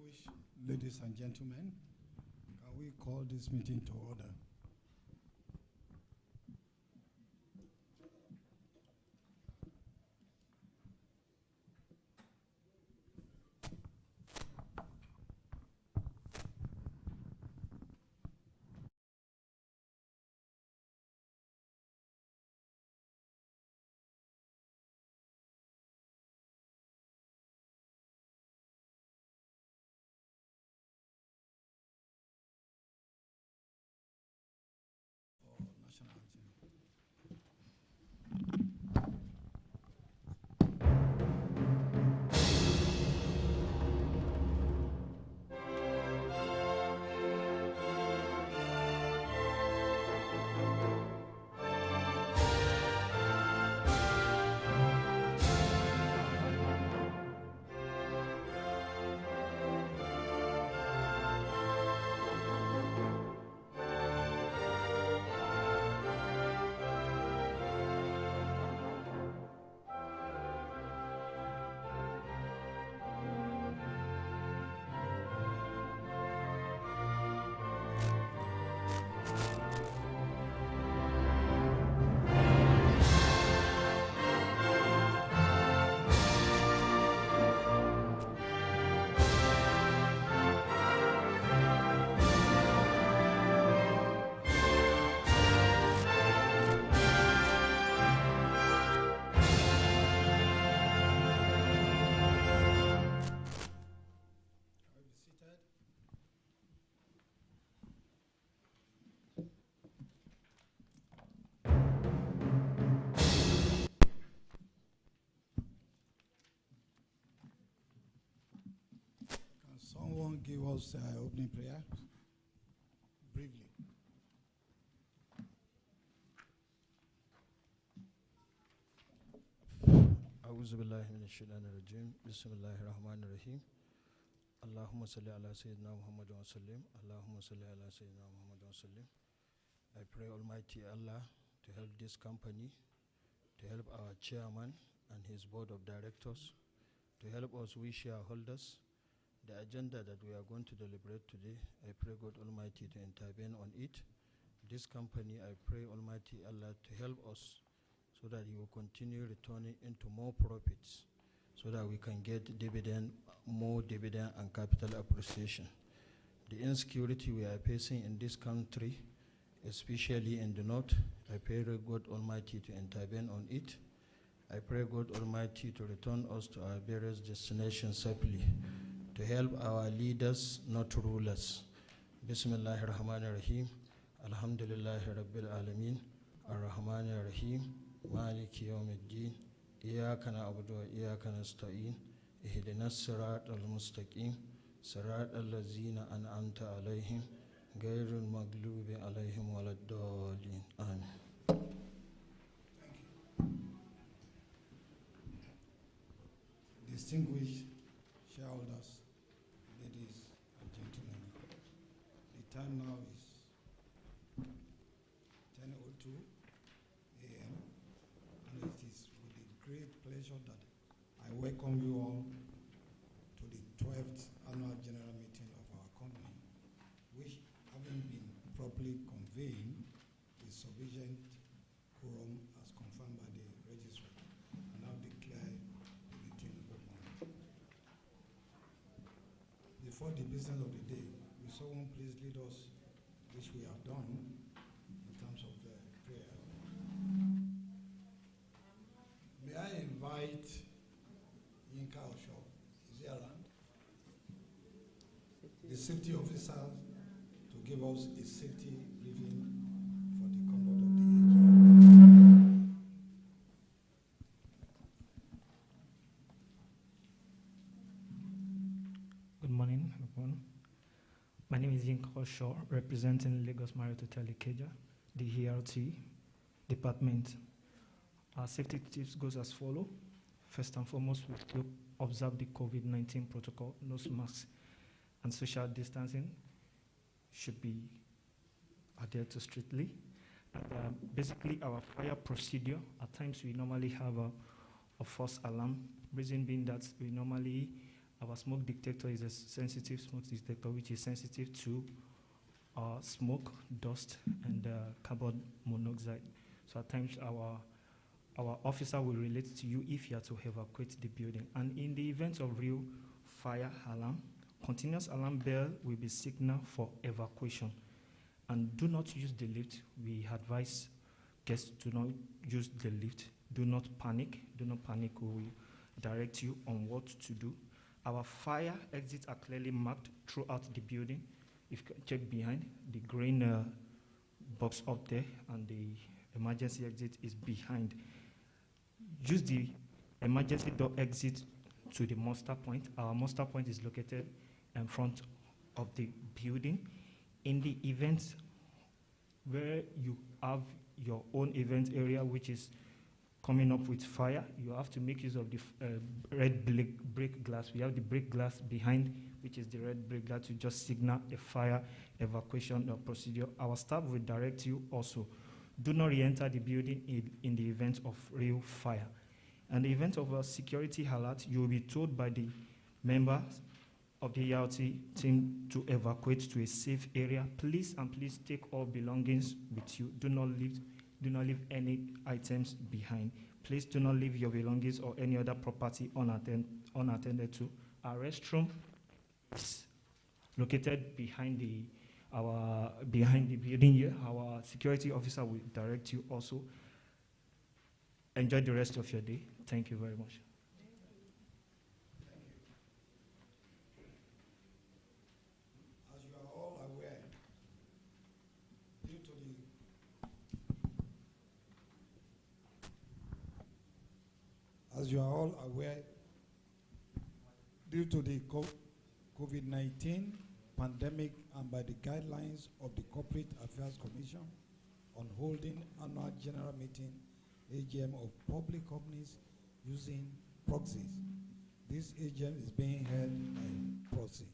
Distinguished ladies and gentlemen, can we call this meeting to order? National anthem. Someone give us opening prayer briefly. أعوذ بالله من الشيطان الرجيم بسم الله الرحمن الرحيم اللهم صل على سيدنا محمد وسلم اللهم صل على سيدنا محمد وسلم. I pray Almighty Allah to help this company, to help our chairman and his board of directors, to help us, we shareholders. The agenda that we are going to deliberate today, I pray God Almighty to intervene on it. This company, I pray Almighty Allah to help us so that He will continue returning into more profits so that we can get dividend, more dividend and capital appreciation. The insecurity we are facing in this country, especially in the north, I pray God Almighty to intervene on it. I pray God Almighty to return us to our various destinations safely, to help our leaders, not rulers. Bismillahir Rahmanir Rahim. Alhamdulillahi Rabbil Alameen. Ar-Rahmanir Rahim. Maliki Yawmiddin. Iyaka na'budu wa iyaka nasta'in. Ihdinas siratal mustaqim. Siratal ladzina an'amta alayhim. Ghayril maghlubi alayhim waladdallin. Amen. Thank you. Distinguished shareholders, ladies and gentlemen, the time now is 10:02 a.m. and it is with a great pleasure that I welcome you all to the 12th annual general meeting of our company, which, having been properly convened with sufficient quorum as confirmed by the registrar, I now declare the meeting open. Before the business of the day, will someone please lead us, which we have done, in terms of the prayer? May I invite Yinka Osho, is he around? The safety officer to give us a safety briefing for the conduct of the AGM. Good morning, everyone. My name is Yinka Shaw, representing Lagos Marriott Hotel Ikeja, the ERT department. Our safety tips goes as follows. First and foremost, we will observe the COVID-19 protocol. Nose masks and social distancing should be adhered to strictly. And, basically, our fire procedure, at times we normally have a false alarm, reason being that we normally Our smoke detector is a sensitive smoke detector which is sensitive to smoke, dust, and carbon monoxide. So at times our officer will relate to you if you are to evacuate the building. And in the event of real fire alarm, continuous alarm bell will be signal for evacuation. And do not use the lift. We advise guests to not use the lift. Do not panic. Do not panic. We will direct you on what to do. Our fire exits are clearly marked throughout the building. If you check behind, the green box up there, and the emergency exit is behind. Use the emergency door exit to the muster point. Our muster point is located in front of the building. In the event where you have your own event area which is coming up with fire, you have to make use of the red break glass. We have the break glass behind, which is the red break glass to just signal a fire evacuation procedure. Our staff will direct you also. Do not re-enter the building in the event of real fire. In the event of a security alert, you will be told by the members of the ERT team to evacuate to a safe area. Please take all belongings with you. Do not leave any items behind. Please do not leave your belongings or any other property unattended to. Our restroom is located behind the building here. Our security officer will direct you also. Enjoy the rest of your day. Thank you very much. As you are all aware, due to the COVID-19 pandemic and by the guidelines of the Corporate Affairs Commission on holding annual general meeting, AGM of public companies using proxies, this AGM is being held by proxy.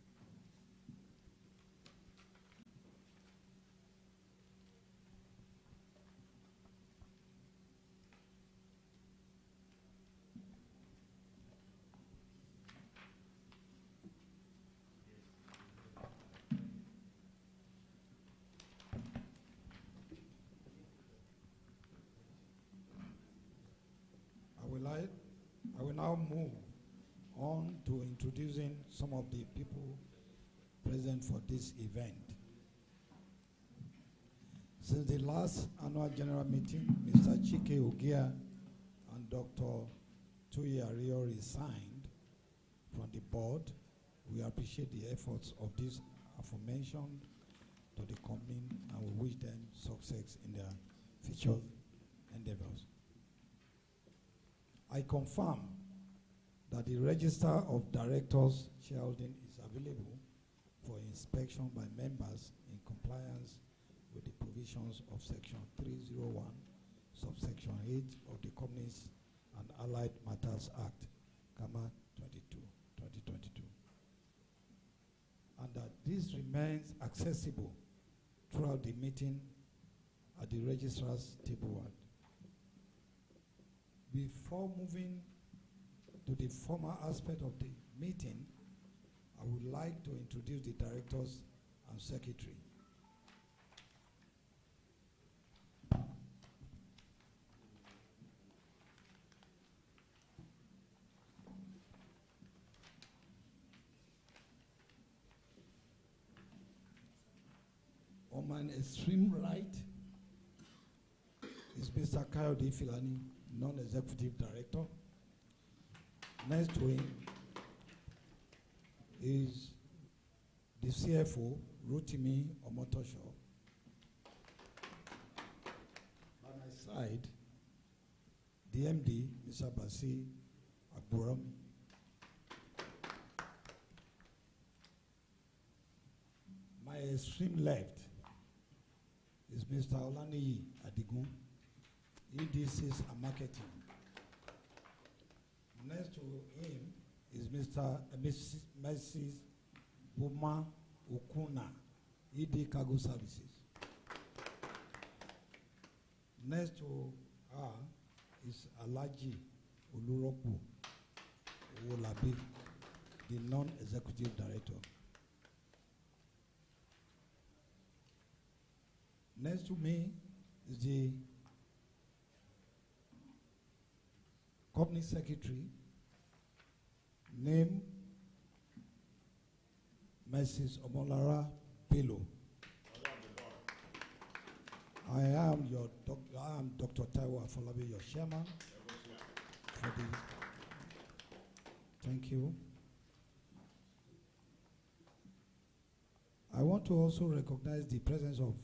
I will now move on to introducing some of the people present for this event. Since the last annual general meeting, Mr. Chike Ogia and Dr. Tuyi Ario resigned from the board. We appreciate the efforts of these aforementioned to the company and we wish them success in their future endeavors. I confirm that the register of directors shareholding is available for inspection by members in compliance with the provisions of Section 301, subsection 8 of the Companies and Allied Matters Act, 2022. And that this remains accessible throughout the meeting at the registrar's table 1. Before moving to the formal aspect of the meeting, I would like to introduce the directors and secretary. On my extreme right is Mr. Kayode Filani, non-executive director. Next to him is the CFO, Rotimi Omotosho. By my side, the MD, Mr. Basi Agboram. My extreme left is Mr. Olaniyi Adigun, EDCs and marketing. Next to him is Mrs. Buma Okuna, ED Cargo Services. Next to her is Alaji Oluropu Owolabi, the non-executive director. Next to me is the company secretary, named Mrs. Omolara Bello. I am Dr. Taiwo Afolabi, your chairman. Thank you. I want to also recognize the presence of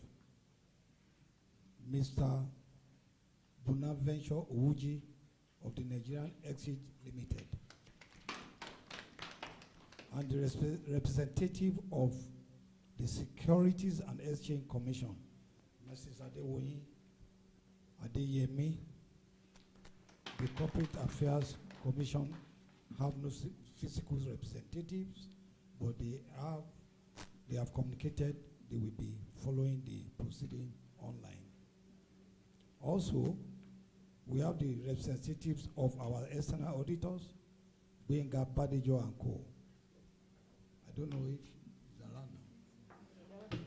Mr. Bonaventure Owuji of the Nigerian Exit Limited, and the representative of the Securities and Exchange Commission, Mrs. Adewoyi Adeyemi. The Corporate Affairs Commission have no physical representatives, but they have communicated they will be following the proceeding online. Also, we have the representatives of our external auditors, Benga Badejo and Co. I don't know if it's around now.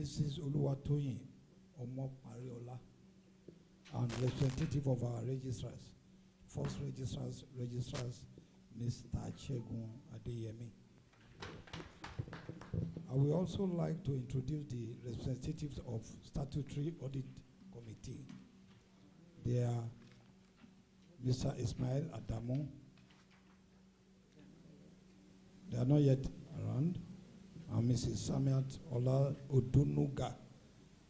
Mrs. Oluwatoyin Omo Mariola, and representative of our registrars, first registrars, Mr. Chegun Adeyemi. I would also like to introduce the representatives of Statutory Audit Committee. They are Mr. Ismail Adamu. They are not yet around. And Mrs. Samiat Ola Odunuga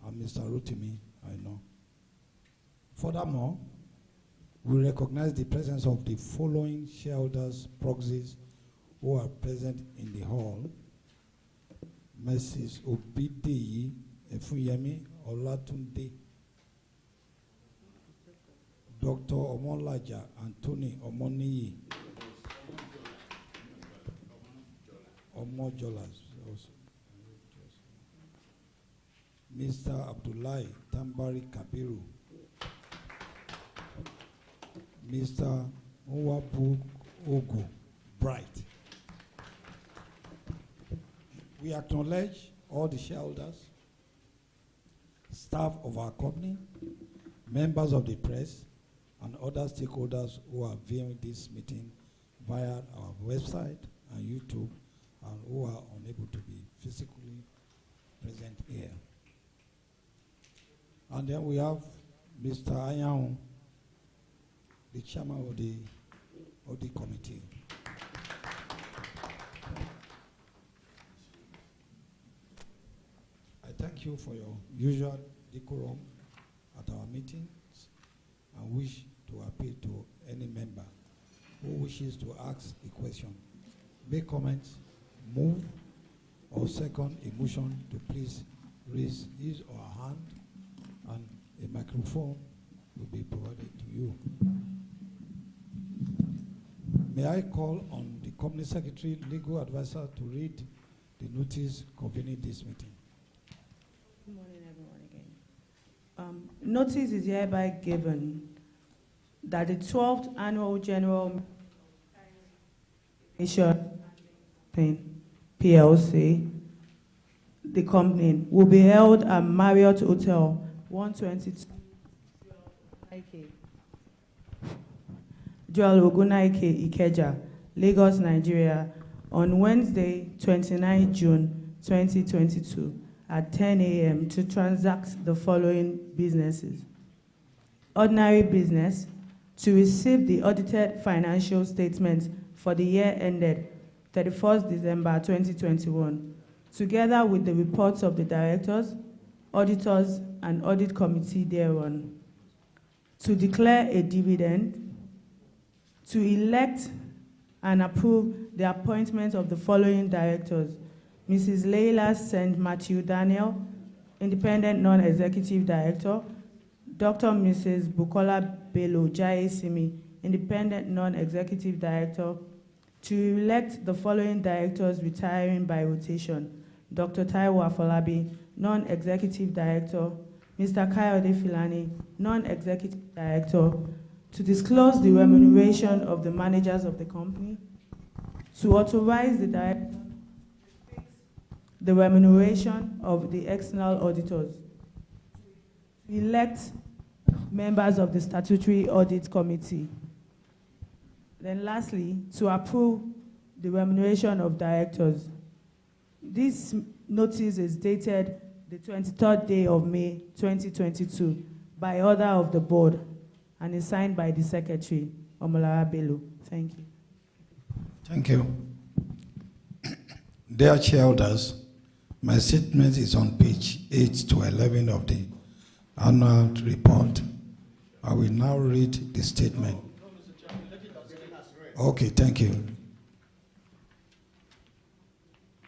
and Mr. Rotimi, I know. Furthermore, we recognize the presence of the following shareholders' proxies who are present in the hall: Mrs. Obideyi Efuyemi Olatunde, Dr. Omolaja Anthony Omoniyi, Omojolas, Mr. Abdullahi Tambari Kabiru, Mr. Nwabu Ogo Bright. We acknowledge all the shareholders, staff of our company, members of the press, and other stakeholders who are viewing this meeting via our website and YouTube, and who are unable to be physically present here. And then we have Mr. Ayaun, the chairman of the committee. I thank you for your usual decorum at our meetings, and wish to appeal to any member who wishes to ask a question, make comments, move, or second a motion to please raise his or her hand, and a microphone will be provided to you. May I call on the company secretary, legal advisor, to read the notice convening this meeting. Good morning, everyone, again. Notice is hereby given that the 12th Annual General Aviation PLC, the company, will be held at Marriott Hotel, 122 Joel Ogunaike Ikeja, Lagos, Nigeria, on Wednesday, 29 June 2022 at 10 a.m. to transact the following businesses. Ordinary business, to receive the audited financial statements for the year ended 31st December 2021, together with the reports of the directors, auditors, and audit committee thereon. To declare a dividend, to elect and approve the appointment of the following directors: Mrs. Leila St. Matthew Daniel, Independent Non-Executive Director; Dr. Mrs. Bukola Bello Jayesimi, Independent Non-Executive Director. To elect the following directors retiring by rotation: Dr. Taiwo Afolabi, Non-Executive Director; Mr. Kayode Filani, Non-Executive Director; to disclose the remuneration of the managers of the company, to authorize the director to fix the remuneration of the external auditors, to elect members of the statutory audit committee. Then lastly, to approve the remuneration of directors. This notice is dated the 23rd day of May 2022 by order of the board and is signed by the Secretary, Omolara Bello. Thank you. Thank you. Dear shareholders, my statement is on page 8 to 11 of the annual report. I will now read the statement. Okay, thank you.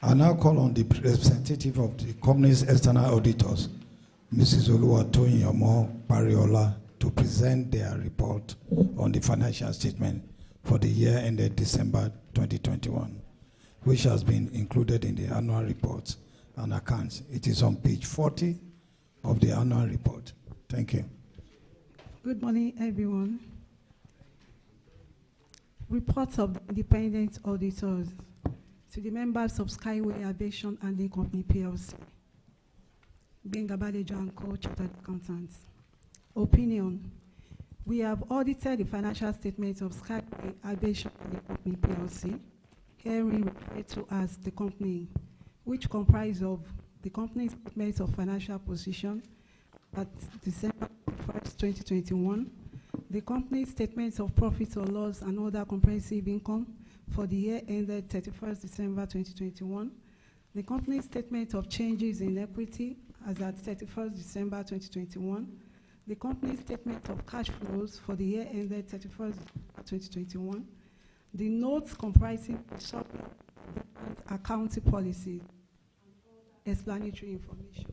I now call on the representative of the company's external auditors, Mrs. Oluwatoyin Omo Pariola, to present their report on the financial statement for the year ended December 2021, which has been included in the annual reports and accounts. It is on page 40 of the annual report. Thank you. Good morning, everyone. Reports of the independent auditors to the members of Skyway Aviation and the Company PLC. Benga Balejo and Co. Chartered Accountants. Opinion. We have audited the financial statements of Skyway Aviation and the Company PLC, herein referred to as the company, which comprise of the company's statements of financial position at December 1st, 2021, the company's statements of profit or loss and other comprehensive income for the year ended 31st December 2021, the company's statement of changes in equity as at 31st December 2021, the company's statement of cash flows for the year ended 31st December 2021, the notes comprising the accounting policy, explanatory information.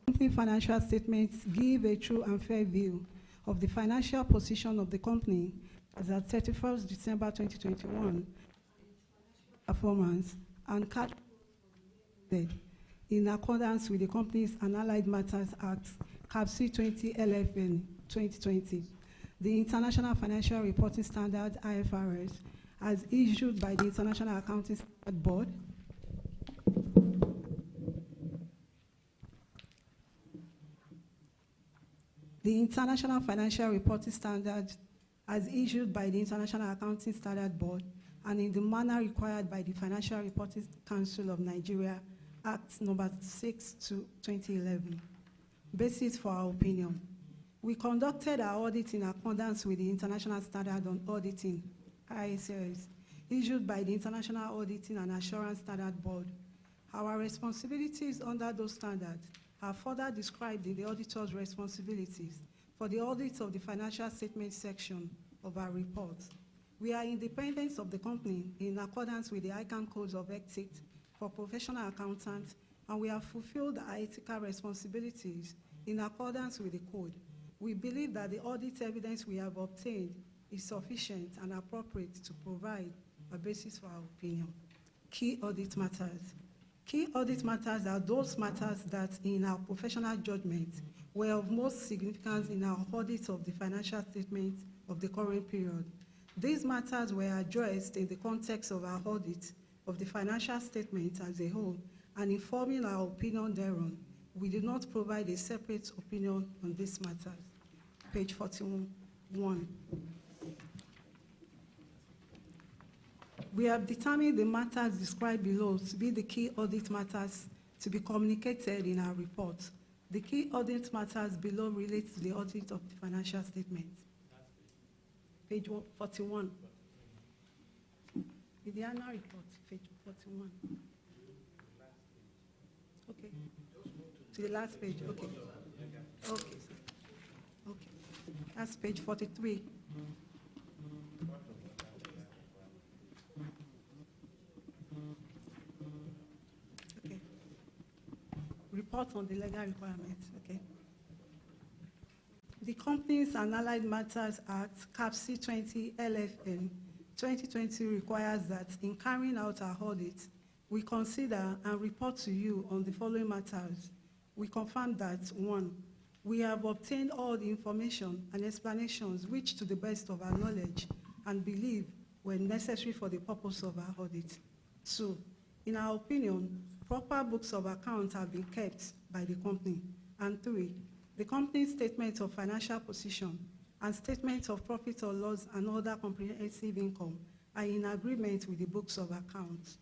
Company financial statements give a true and fair view of the financial position of the company as at 31st December 2021, performance and cash flow in accordance with the Companies and Allied Matters Act, CAPC 20 LFN 2020, the International Financial Reporting Standard IFRS, as issued by the International Accounting Standard Board, the International Financial Reporting Standard as issued by the International Accounting Standard Board and in the manner required by the Financial Reporting Council of Nigeria, Act number 6 to 2011. Basis for our opinion. We conducted our audit in accordance with the International Standard on Auditing, ISRS, issued by the International Auditing and Assurance Standard Board. Our responsibilities under those standards are further described in the auditor's responsibilities for the audit of the financial statement section of our report. We are independent of the company in accordance with the ICANN codes of ethics for professional accountants, and we have fulfilled our ethical responsibilities in accordance with the code. We believe that the audit evidence we have obtained is sufficient and appropriate to provide a basis for our opinion. Key audit matters. Key audit matters are those matters that, in our professional judgment, were of most significance in our audit of the financial statement of the current period. These matters were addressed in the context of our audit of the financial statement as a whole, and informing our opinion thereon. We did not provide a separate opinion on these matters. Page 41. We have determined the matters described below to be the key audit matters to be communicated in our report. The key audit matters below relate to the audit of the financial statement. Page 41. In the annual report, page 41. Okay. To the last page, okay. Okay. Okay. That's page 43. Okay. Report on the legal requirements, okay. The Companies and Allied Matters Act, CAPC 20 LFN 2020 requires that in carrying out our audit, we consider and report to you on the following matters. We confirm that 1, We have obtained all the information and explanations which, to the best of our knowledge and belief, were necessary for the purpose of our audit. 2, in our opinion, proper books of accounts have been kept by the company. And 3, the company's statement of financial position and statement of profit or loss and other comprehensive income are in agreement with the books of accounts.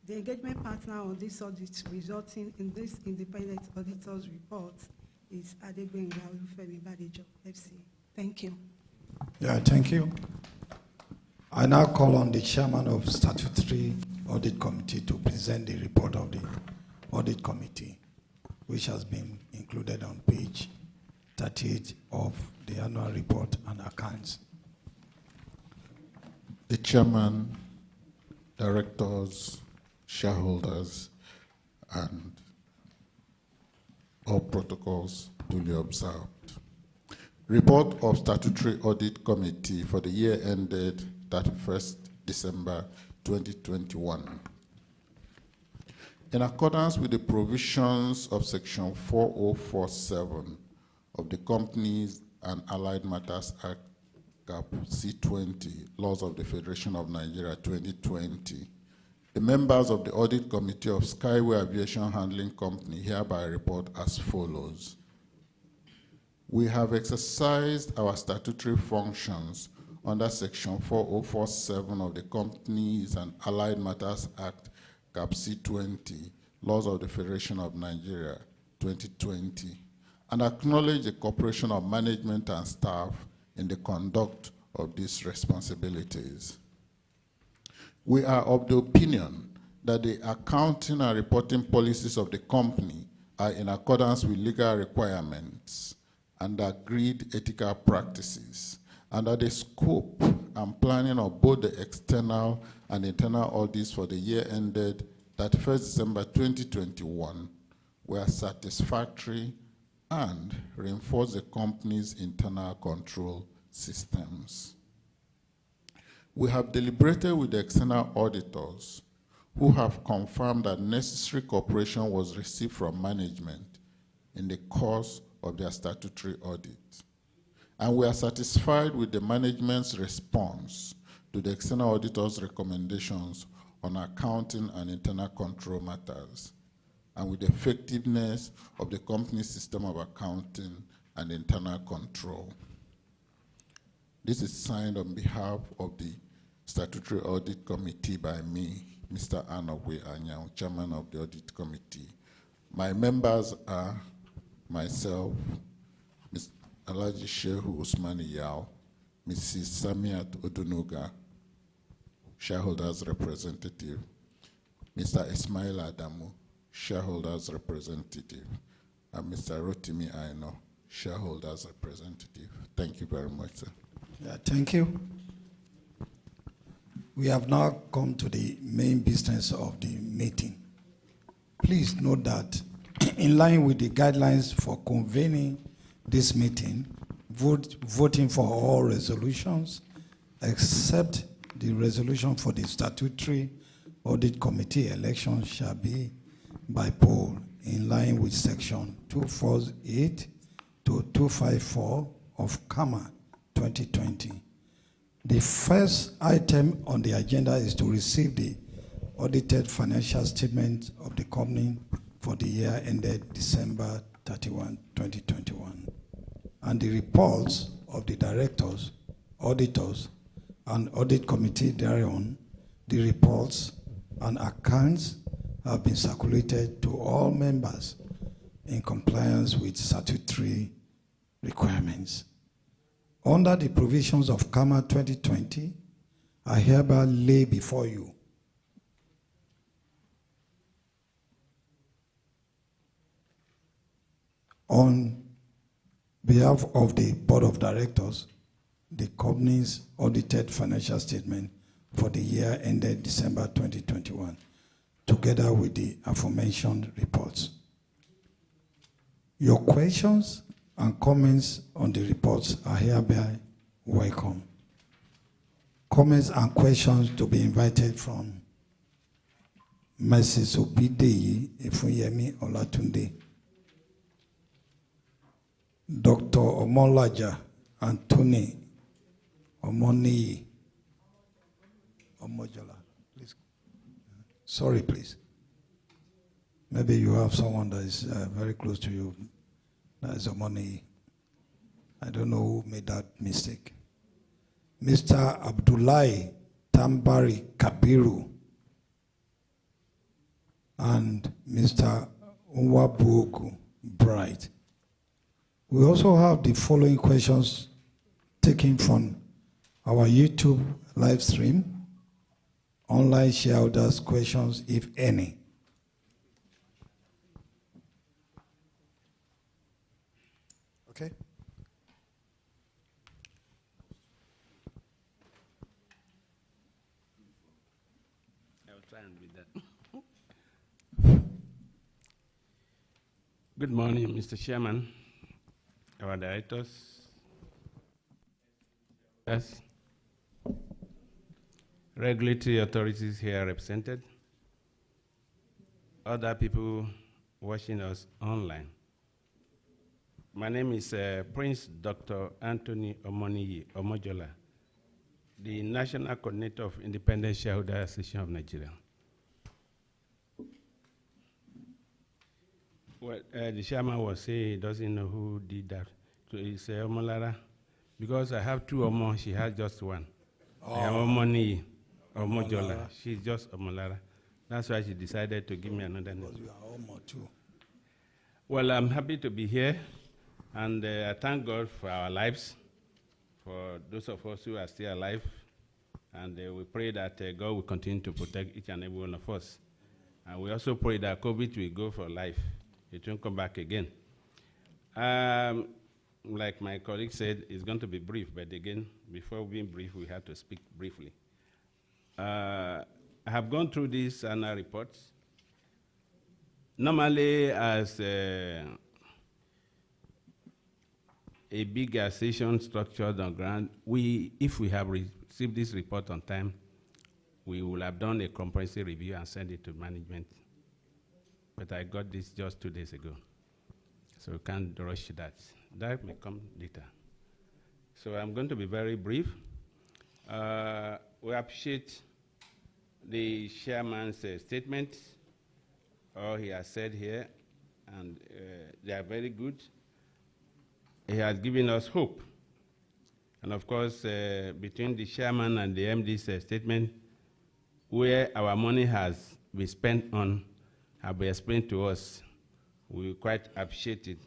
The engagement partner on this audit resulting in this independent auditor's report is Adegbenga Olufemi Badejo, FC. Thank you. Yeah, thank you. I now call on the chairman of Statutory Audit Committee to present the report of the Audit Committee, which has been included on page 38 of the annual report and accounts. The chairman, directors, shareholders, and all protocols duly observed. Report of Statutory Audit Committee for the year ended 31st December 2021. In accordance with the provisions of Section 4047 of the Companies and Allied Matters Act, Cap C20, Laws of the Federation of Nigeria 2020, the members of the Audit Committee of Skyway Aviation Handling Company hereby report as follows. We have exercised our statutory functions under Section 4047 of the Companies and Allied Matters Act, Cap C20, Laws of the Federation of Nigeria 2020, and acknowledge the cooperation of management and staff in the conduct of these responsibilities. We are of the opinion that the accounting and reporting policies of the company are in accordance with legal requirements and agreed ethical practices, and that the scope and planning of both the external and internal audits for the year ended 31st December 2021 were satisfactory and reinforce the company's internal control systems. We have deliberated with the external auditors who have confirmed that necessary cooperation was received from management in the course of their statutory audit. And we are satisfied with the management's response to the external auditor's recommendations on accounting and internal control matters, and with the effectiveness of the company's system of accounting and internal control. This is signed on behalf of the Statutory Audit Committee by me, Mr. Anogwe Anyang, Chairman of the Audit Committee. My members are myself, Mr. Alhaji Shehu Usmani Yao, Mrs. Samiat Odunuga, shareholders representative, Mr. Ismail Adamu, shareholders representative, and Mr. Rotimi Aino, shareholders representative. Thank you very much, sir. Yeah, thank you. We have now come to the main business of the meeting. Please note that in line with the guidelines for convening this meeting, voting for all resolutions except the resolution for the Statutory Audit Committee election shall be by poll in line with Section 248 to 254 of CAMA 2020. The first item on the agenda is to receive the audited financial statement of the company for the year ended December 31, 2021, and the reports of the directors, auditors, and audit committee thereon. The reports and accounts have been circulated to all members in compliance with statutory requirements. Under the provisions of CAMA 2020, I hereby lay before you on behalf of the Board of Directors the company's audited financial statement for the year ended December 2021, together with the aforementioned reports. Your questions and comments on the reports are hereby welcome. Comments and questions to be invited from Mrs. Obideyi Ifunyemi Olatunde. Dr. Omolaja Anthony Omoni Omojola. Please. Sorry, please. Maybe you have someone that is very close to you. That is Omoni. I don't know who made that mistake. Mr. Abdullahi Tambari Kabiru and Mr. Nwabuogu Bright. We also have the following questions taken from our YouTube live stream. Online shareholders' questions, if any. Okay. I'll try and read that. Good morning, Mr. Chairman, our directors, yes, regulatory authorities here represented, other people watching us online. My name is Prince Dr. Anthony Omoniyi Omojola, the National Coordinator of Independent Shareholder Association of Nigeria. Well, the chairman was saying he doesn't know who did that. So it's Omolara. Because I have two Omo, she has just one. Oh. Omoniyi Omojola. She's just Omolara. That's why she decided to give me another name. Because you are Omo too. Well, I'm happy to be here, and I thank God for our lives, for those of us who are still alive, and we pray that God will continue to protect each and every one of us. And we also pray that COVID will go for life. It won't come back again. Like my colleague said, it's going to be brief, but again, before being brief, we have to speak briefly. I have gone through these annual reports. Normally, as a big association structured on ground, if we have received this report on time, we will have done a comprehensive review and send it to management. But I got this just 2 days ago, so we can't rush that. That may come later. So I'm going to be very brief. We appreciate the chairman's statement, all he has said here, and they are very good. He has given us hope. And of course, between the chairman and the MD's statement, where our money has been spent on, have been explained to us, we quite appreciate it.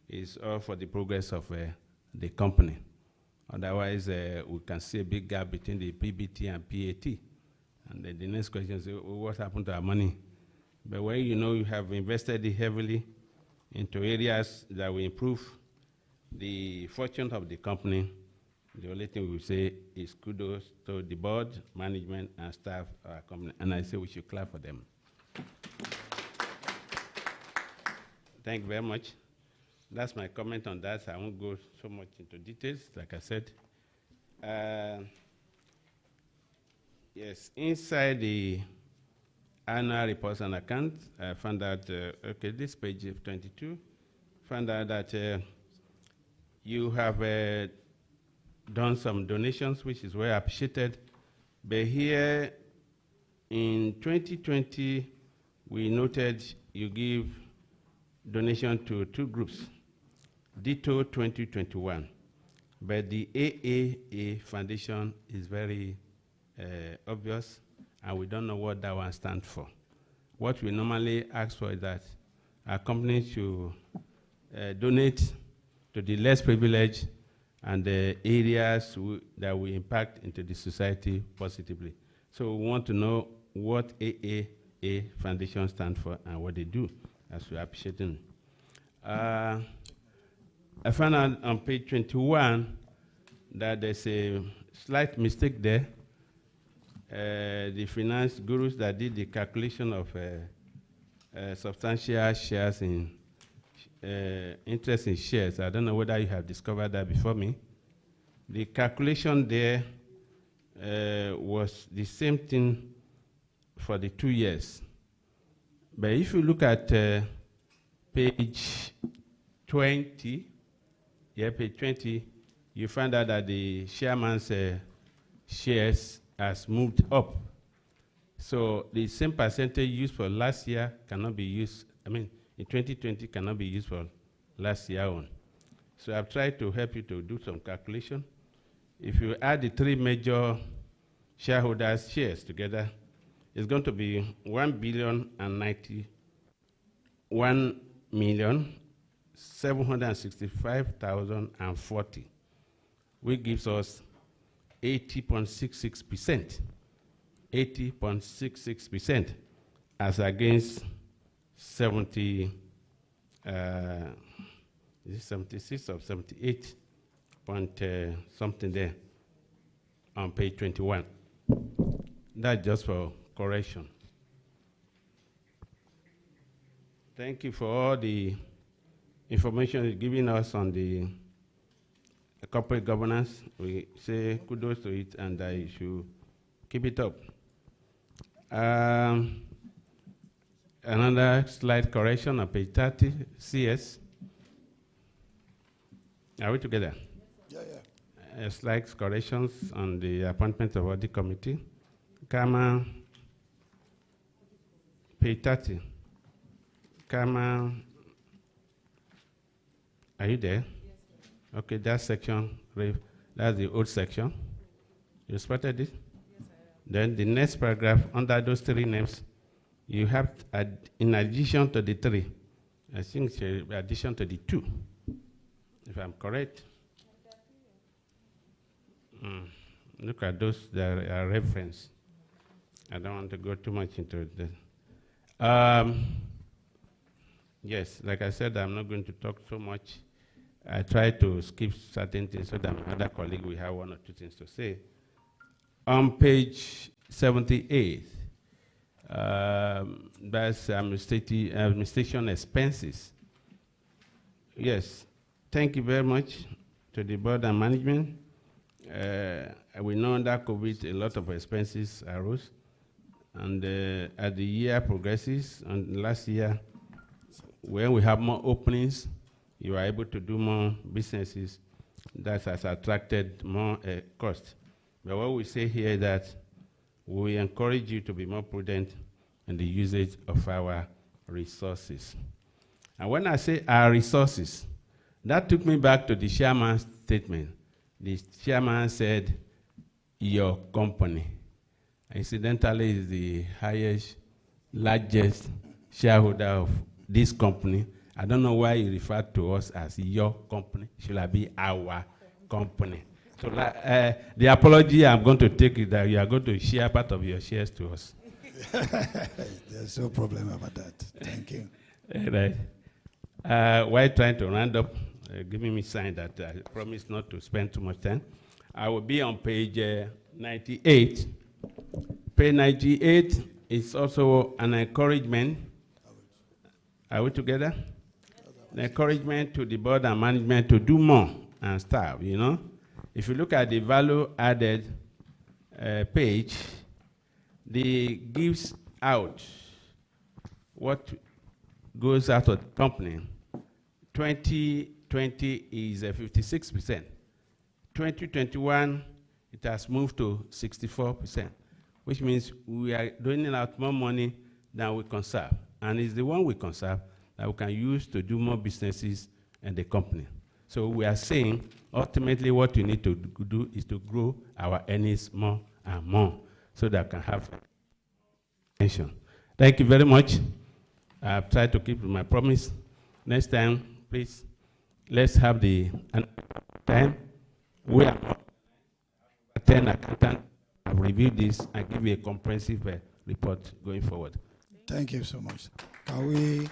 It's all for the progress of the company. Otherwise, we can see a big gap between the PBT and PAT. And the next question is, what happened to our money? But when you know you have invested heavily into areas that will improve the fortune of the company, the only thing we will say is kudos to the board, management, and staff of our company. And I say we should clap for them. Thank you very much. That's my comment on that. I won't go so much into details, like I said. Yes, inside the annual reports and accounts, I found out, okay, this page 22, found out that you have done some donations, which is well appreciated. But here in 2020, we noted you give donation to two groups, ditto 2021. But the AAA Foundation is very obvious, and we don't know what that one stands for. What we normally ask for is that our company should donate to the less privileged and the areas that will impact into the society positively. So we want to know what AAA Foundation stands for and what they do, as we appreciate them. I found out on page 21 that there's a slight mistake there. The finance gurus that did the calculation of substantial shares in interest in shares, I don't know whether you have discovered that before me. The calculation there was the same thing for the 2 years. But if you look at page 20, page 20, you find out that the chairman's shares has moved up. So the same percentage used for last year cannot be used, in 2020 cannot be used for last year on. So I've tried to help you to do some calculation. If you add the three major shareholders' shares together, it's going to be 1,091,765,040, which gives us 80.66%. 80.66% as against 76 or 78 point something there on page 21. That's just for correction. Thank you for all the information you're giving us on the corporate governance. We say kudos to it, and you should keep it up. Another slight correction on page 30, CS. Are we together? Yeah. Slight corrections on the appointment of audit committee. Kama, page 30. Kama, are you there? Yes, sir. Okay, that section, that's the old section. You spotted it? Yes, I am. Then the next paragraph, under those three names, you have, in addition to the three, I think it's in addition to the two, if I'm correct. Look at those that are referenced. I don't want to go too much into it. Yes, like I said, I'm not going to talk so much. I try to skip certain things so that my other colleague will have one or two things to say. On page 78, that's administration expenses. Yes, thank you very much to the board and management. We know that COVID, a lot of expenses arose. And as the year progresses, and last year, when we have more openings, you are able to do more businesses. That has attracted more cost. But what we say here is that we encourage you to be more prudent in the usage of our resources. And when I say our resources, that took me back to the chairman's statement. The chairman said, your company. Incidentally, is the highest, largest shareholder of this company. I don't know why you refer to us as your company. Should I be our company? So the apology I'm going to take is that you are going to share part of your shares to us. There's no problem about that. Thank you. Right. While trying to round up, giving me a sign that I promise not to spend too much time, I will be on page 98. Page 98 is also an encouragement. Are we together? An encouragement to the board and management to do more and staff, you know. If you look at the value added page, the gives out what goes out of the company. 2020 is 56%. 2021, it has moved to 64%, which means we are doing out more money than we conserve. And it's the one we conserve that we can use to do more businesses in the company. So we are saying, ultimately, what we need to do is to grow our earnings more and more so that we can have attention. Thank you very much. I've tried to keep my promise. Next time, please, let's have the time. We are 10 accountants have reviewed this and give you a comprehensive report going forward. Thank you so much. Can we,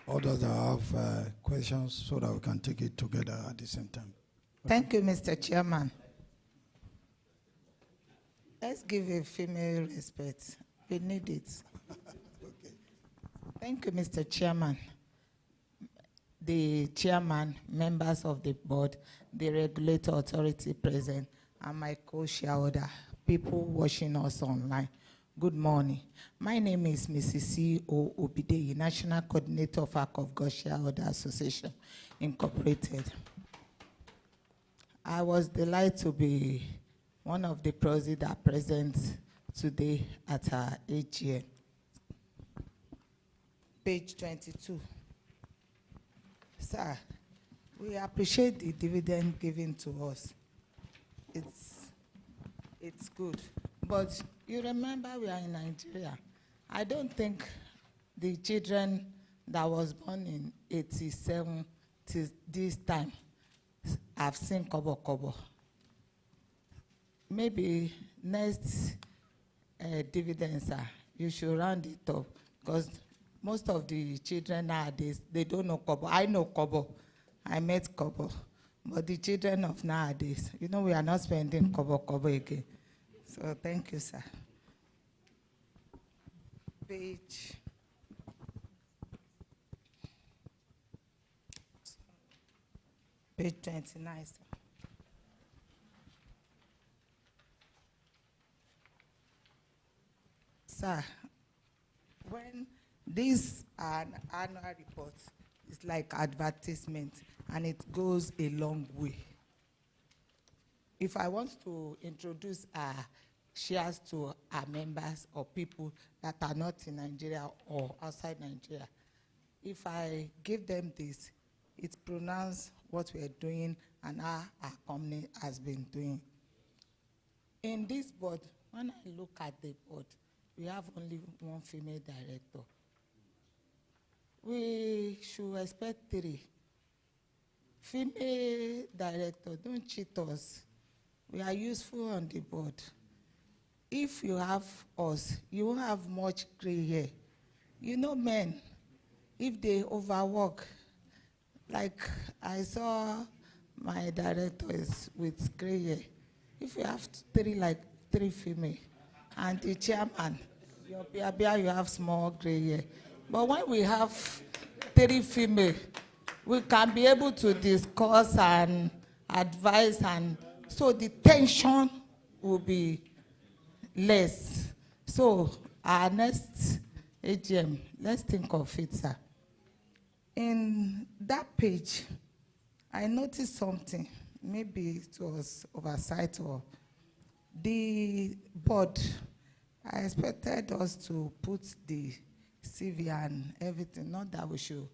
others that have questions so that we can take it together at the same time? Thank you, Mr. Chairman. Let's give a female respect. We need it. Okay. Thank you, Mr. Chairman. The chairman, members of the board, the regulator authority present, and my co-shareholder, people watching us online. Good morning. My name is Mrs. C.O. Obideyi, National Coordinator of SAHCOL Shareholder Association, Incorporated. I was delighted to be one of the proceeds that present today at our AGM. Page 22. Sir, we appreciate the dividend given to us. It's good. But you remember we are in Nigeria. I don't think the children that was born in 87 till this time have seen kobo kobo. Maybe next dividend, sir, you should round it up, because most of the children nowadays, they don't know kobo. I know kobo. I met kobo. But the children of nowadays, you know, we are not spending kobo kobo again. So thank you, sir. Page 29, sir. Sir, when this annual report is like advertisement, and it goes a long way. If I want to introduce shares to our members or people that are not in Nigeria or outside Nigeria, if I give them this, it pronounced what we are doing and how our company has been doing. In this board, when I look at the board, we have only one female director. We should expect 3. Female director, don't cheat us. We are useful on the board. If you have us, you won't have much gray hair. You know, men, if they overwork, like I saw my director is with gray hair. If you have 3 female, and the chairman, you have small gray hair. But when we have 3 female, we can be able to discuss and advise, and so the tension will be less. So our next AGM, let's think of it, sir. In that page, I noticed something. Maybe it was oversight or the board. I expected us to put the CV and everything, not that we should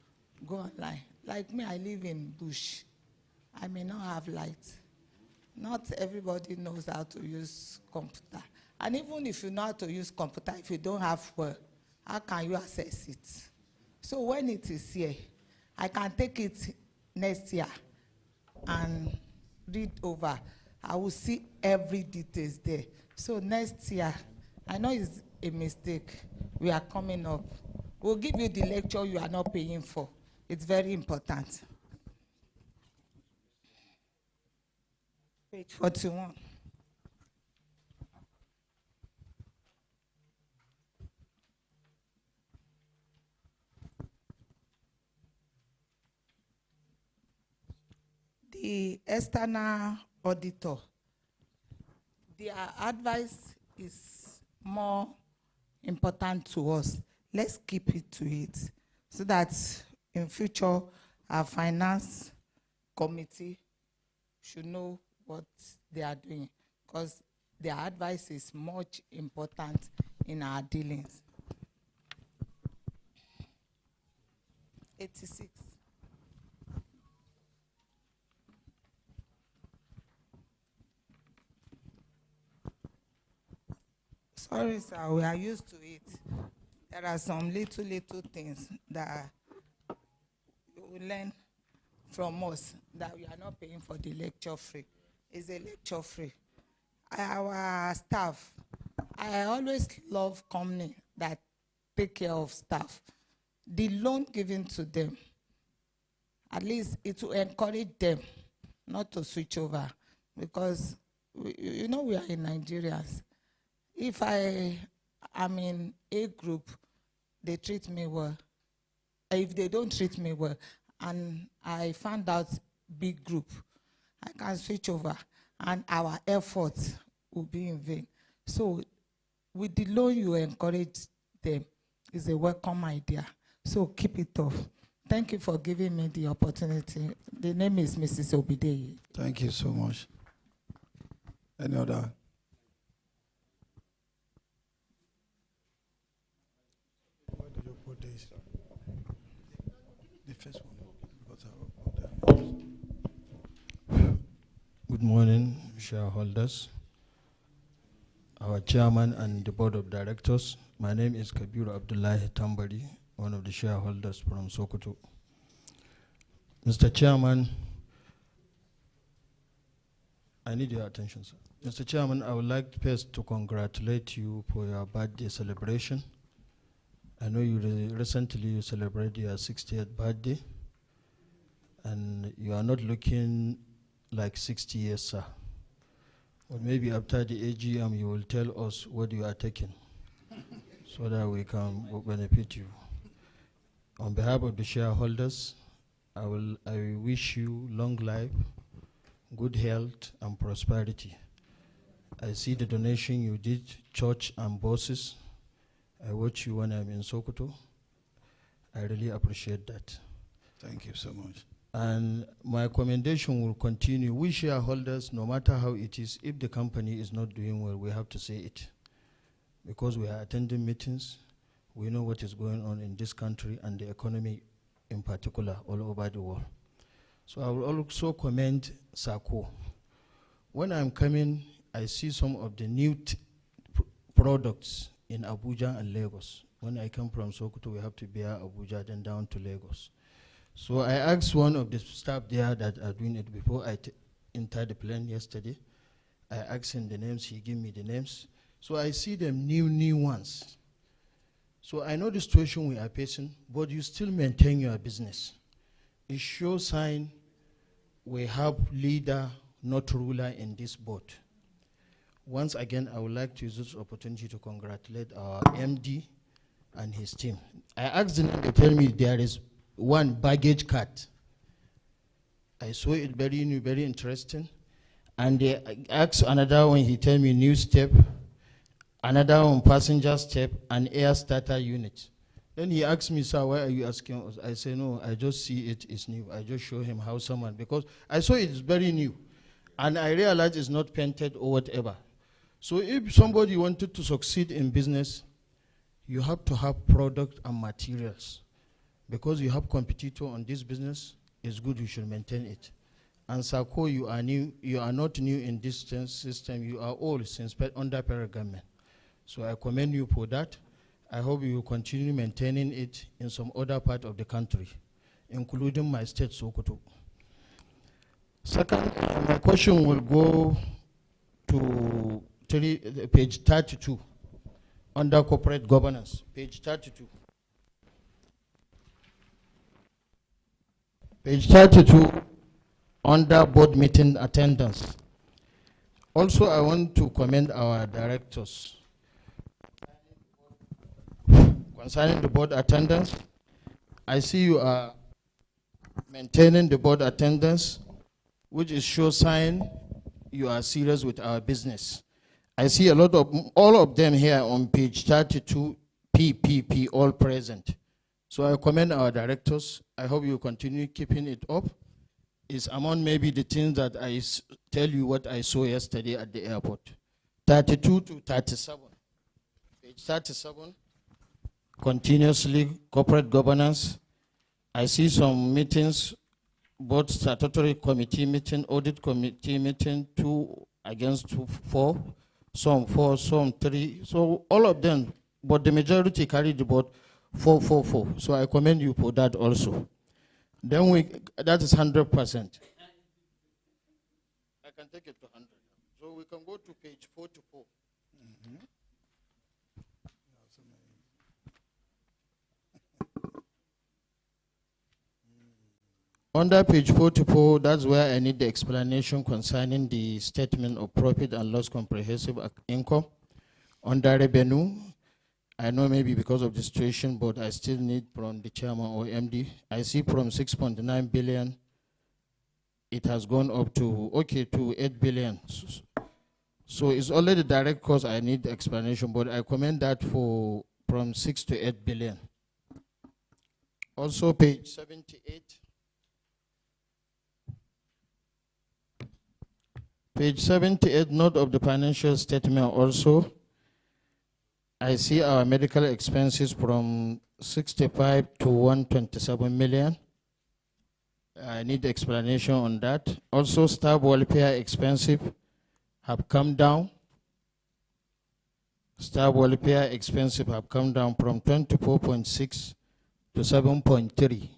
go online. Like me, I live in bush. I may not have light. Not everybody knows how to use computer. And even if you know how to use computer, if you don't have work, how can you access it? So when it is here, I can take it next year and read over. I will see every details there. So next year, I know it's a mistake. We are coming up. We'll give you the lecture you are not paying for. It's very important. Page 41. The external auditor, their advice is more important to us. Let's keep it to it so that in future our finance committee should know what they are doing, because their advice is much important in our dealings. 86. Sorry, sir, we are used to it. There are some little things that you will learn from us that we are not paying for the lecture free. It's a lecture free. Our staff, I always love company that take care of staff. The loan given to them, at least it will encourage them not to switch over, because you know we are in Nigerians. If I am in A group, they treat me well. If they don't treat me well, and I found out B group, I can switch over, and our efforts will be in vain. So with the loan you encourage them is a welcome idea. So keep it up. Thank you for giving me the opportunity. The name is Mrs. Obideye. Thank you so much. Any other? Where did you put this? The first one. Because I wrote down. Good morning, shareholders, our chairman and the board of directors. My name is Kabir Abdullahi Tambari, one of the shareholders from Sokoto. Mr. Chairman, I need your attention, sir. Mr. Chairman, I would like first to congratulate you for your birthday celebration. I know you recently celebrated your 60th birthday, and you are not looking like 60 years, sir. But maybe after the AGM, you will tell us what you are taking so that we can benefit you. On behalf of the shareholders, I wish you long life, good health, and prosperity. I see the donation you did, church and buses. I watch you when I'm in Sokoto. I really appreciate that. Thank you so much. And my commendation will continue. We shareholders, no matter how it is, if the company is not doing well, we have to say it. Because we are attending meetings, we know what is going on in this country and the economy in particular all over the world. So I will also commend Sahco. When I'm coming, I see some of the new products in Abuja and Lagos. When I come from Sokoto, we have to bear Abuja, then down to Lagos. So I asked one of the staff there that are doing it before I entered the plane yesterday. I asked him the names, he gave me the names. So I see them new ones. So I know the situation we are facing, but you still maintain your business. It shows sign we have leader, not ruler in this board. Once again, I would like to use this opportunity to congratulate our MD and his team. I asked them to tell me there is one baggage cart. I saw it very new, very interesting. And they asked another one, he told me new step, another one passenger step, and air starter unit. Then he asked me, sir, why are you asking us? I say, no, I just see it is new. I just show him how someone, because I saw it is very new. And I realized it's not painted or whatever. So if somebody wanted to succeed in business, you have to have product and materials. Because you have competitor on this business, it's good you should maintain it. And Sahco, you are new, you are not new in this system, you are old since under federal government. So I commend you for that. I hope you will continue maintaining it in some other part of the country, including my state, Sokoto. Second, my question will go to page 32, under corporate governance, page 32. Page 32, under board meeting attendance. Also, I want to commend our directors. Concerning the board attendance, I see you are maintaining the board attendance, which is sure sign you are serious with our business. I see a lot of, all of them here on page 32, PPP, all present. So I commend our directors. I hope you continue keeping it up. It's among maybe the things that I tell you what I saw yesterday at the airport. 32 to 37. Page 37, continuously corporate governance. I see some meetings, both statutory committee meeting, audit committee meeting, 2 against 4, some 4, some 3. So all of them, but the majority carried the board 4, 4, 4. So I commend you for that also. Then that is 100%. I can take it to 100. So we can go to page 44. Mm-hmm. Under page 44, that's where I need the explanation concerning the statement of profit and loss comprehensive income. Under revenue, I know maybe because of the situation, but I still need from the chairman or MD. I see from 6.9 billion, it has gone up to, to 8 billion. So it's only the direct cost I need the explanation, but I commend that for from 6 to 8 billion. Also page 78. Page 78, note of the financial statement also. I see our medical expenses from 65 to 127 million. I need explanation on that. Also, staff welfare expenses have come down. Staff welfare expenses have come down from 24.6 to 7.3.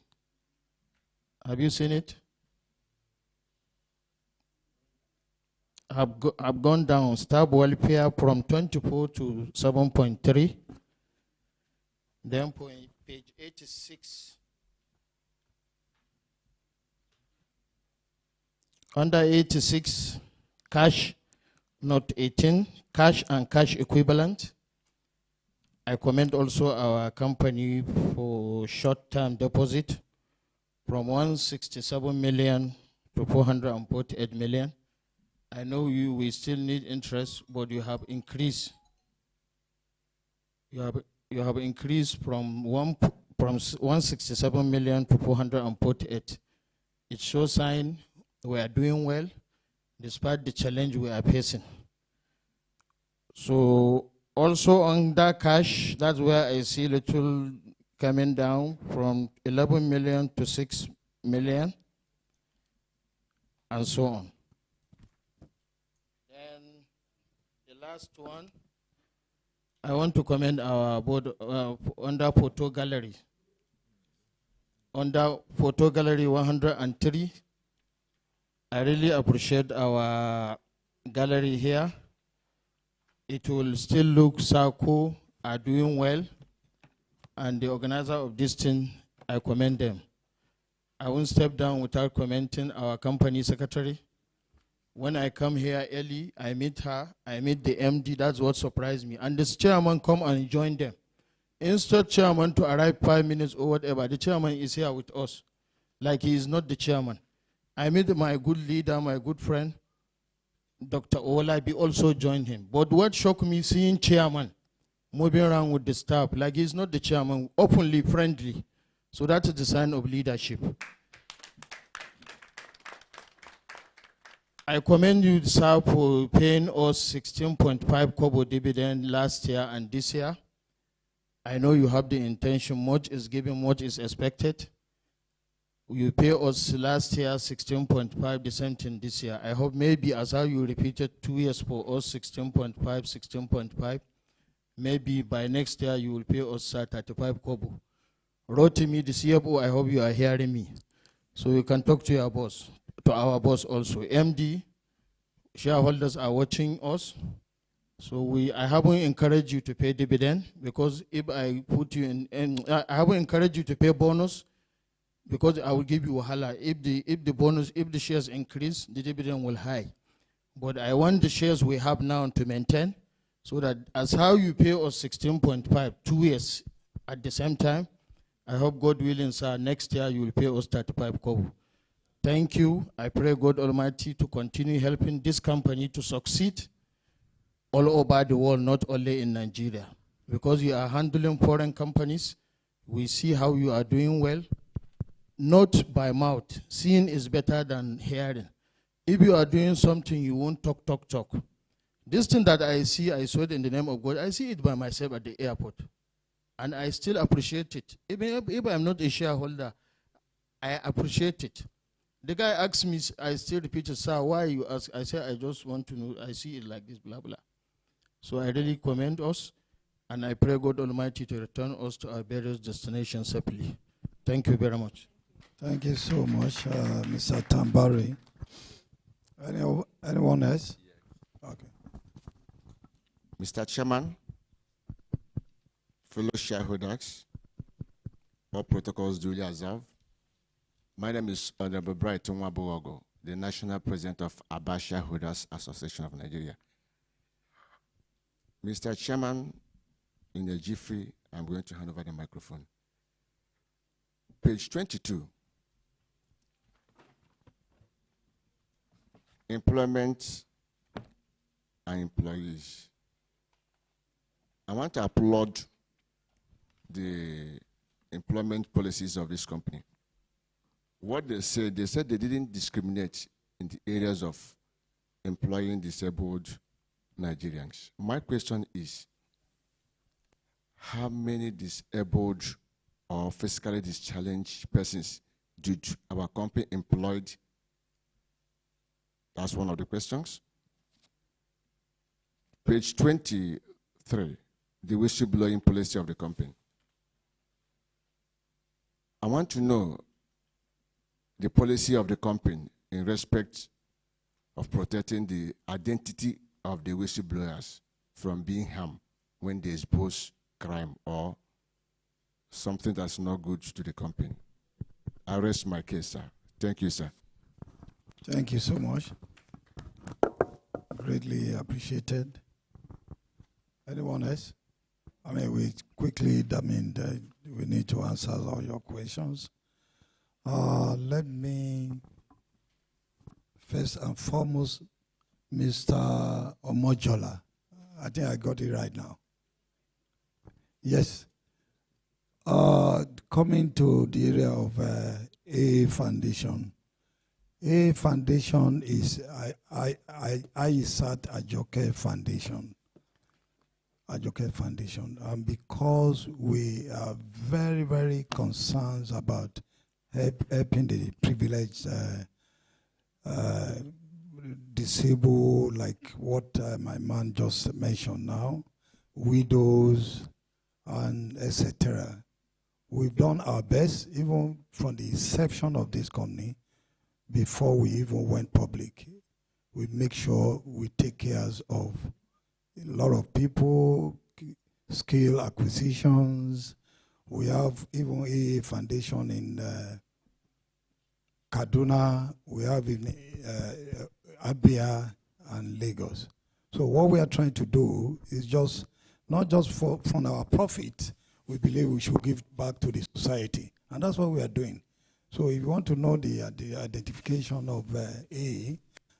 Have you seen it? Have gone down. Staff welfare from 24 to 7.3. Then page 86. Under 86, cash, note 18, cash and cash equivalent. I commend also our company for short-term deposit from 167 million to 448 million. I know we still need interest, but you have increased. You have increased from 167 million to 448. It shows sign we are doing well, despite the challenge we are facing. So also on that cash, that's where I see little coming down from 11 million to 6 million, and so on. And the last one, I want to commend our board under photo gallery. Under photo gallery 103, I really appreciate our gallery here. It will still look Sahco are doing well, and the organizer of this thing, I commend them. I won't step down without commenting our company secretary. When I come here early, I meet her, I meet the MD, that's what surprised me. And this chairman come and join them. Instead chairman to arrive 5 minutes or whatever, the chairman is here with us, like he is not the chairman. I meet my good leader, my good friend, Dr. Olabi also joined him. But what shocked me, seeing chairman moving around with the staff, like he's not the chairman, openly friendly. So that is the sign of leadership. I commend you, sir, for paying us 16.5 kobo dividend last year and this year. I know you have the intention, much is given, much is expected. You pay us last year 16.5, the same thing this year. I hope maybe as how you repeated 2 years for us 16.5, 16.5, maybe by next year you will pay us 35 kobo. Wrote to me, the CFO, I hope you are hearing me. So you can talk to your boss, to our boss also. MD, shareholders are watching us. So I haven't encouraged you to pay dividend, because if I put you in, I haven't encouraged you to pay bonus, because I will give you a wahala. If the shares increase, the dividend will high. But I want the shares we have now to maintain, so that as how you pay us 16.5, 2 years at the same time, I hope God willing, sir, next year you will pay us 35 kobo. Thank you. I pray God Almighty to continue helping this company to succeed all over the world, not only in Nigeria. Because you are handling foreign companies, we see how you are doing well. Not by mouth. Seeing is better than hearing. If you are doing something, you won't talk. This thing that I see, I saw it in the name of God. I see it by myself at the airport. And I still appreciate it. Even if I'm not a shareholder, I appreciate it. The guy asked me, I still repeated, sir, why you ask? I said, I just want to know. I see it like this, blah, blah. So I really commend us. And I pray God Almighty to return us to our various destinations safely. Thank you very much. Thank you so much, Mr. Tambari. Anyone else? Okay. Mr. Chairman, fellow shareholders, all protocols duly observed. My name is Honorable Brighton Wabuogo, the National President of Aba Shareholders Association of Nigeria. Mr. Chairman, in the G3, I'm going to hand over the microphone. Page 22. Employment and employees. I want to applaud the employment policies of this company. What they said they didn't discriminate in the areas of employing disabled Nigerians. My question is, how many disabled or physically dischallenged persons did our company employed? That's one of the questions. Page 23, the whistleblowing policy of the company. I want to know the policy of the company in respect of protecting the identity of the whistleblowers from being harmed when they expose crime or something that's not good to the company. I rest my case, sir. Thank you, sir. Thank you so much. Greatly appreciated. Anyone else? I mean, we quickly, we need to answer all your questions. Let me, first and foremost, Mr. Omojola. I think I got it right now. Yes. Coming to the area of A Foundation. A Foundation is ISAT Ajoke Foundation. Ajoke Foundation. And because we are very, very concerned about helping the privileged disabled, like what my man just mentioned now, widows, and etc. We've done our best, even from the inception of this company, before we even went public. We make sure we take care of a lot of people, skill acquisitions. We have even a foundation in Kaduna. We have in Abia and Lagos. So what we are trying to do is just, not just from our profit, we believe we should give back to the society. And that's what we are doing. So if you want to know the identification of A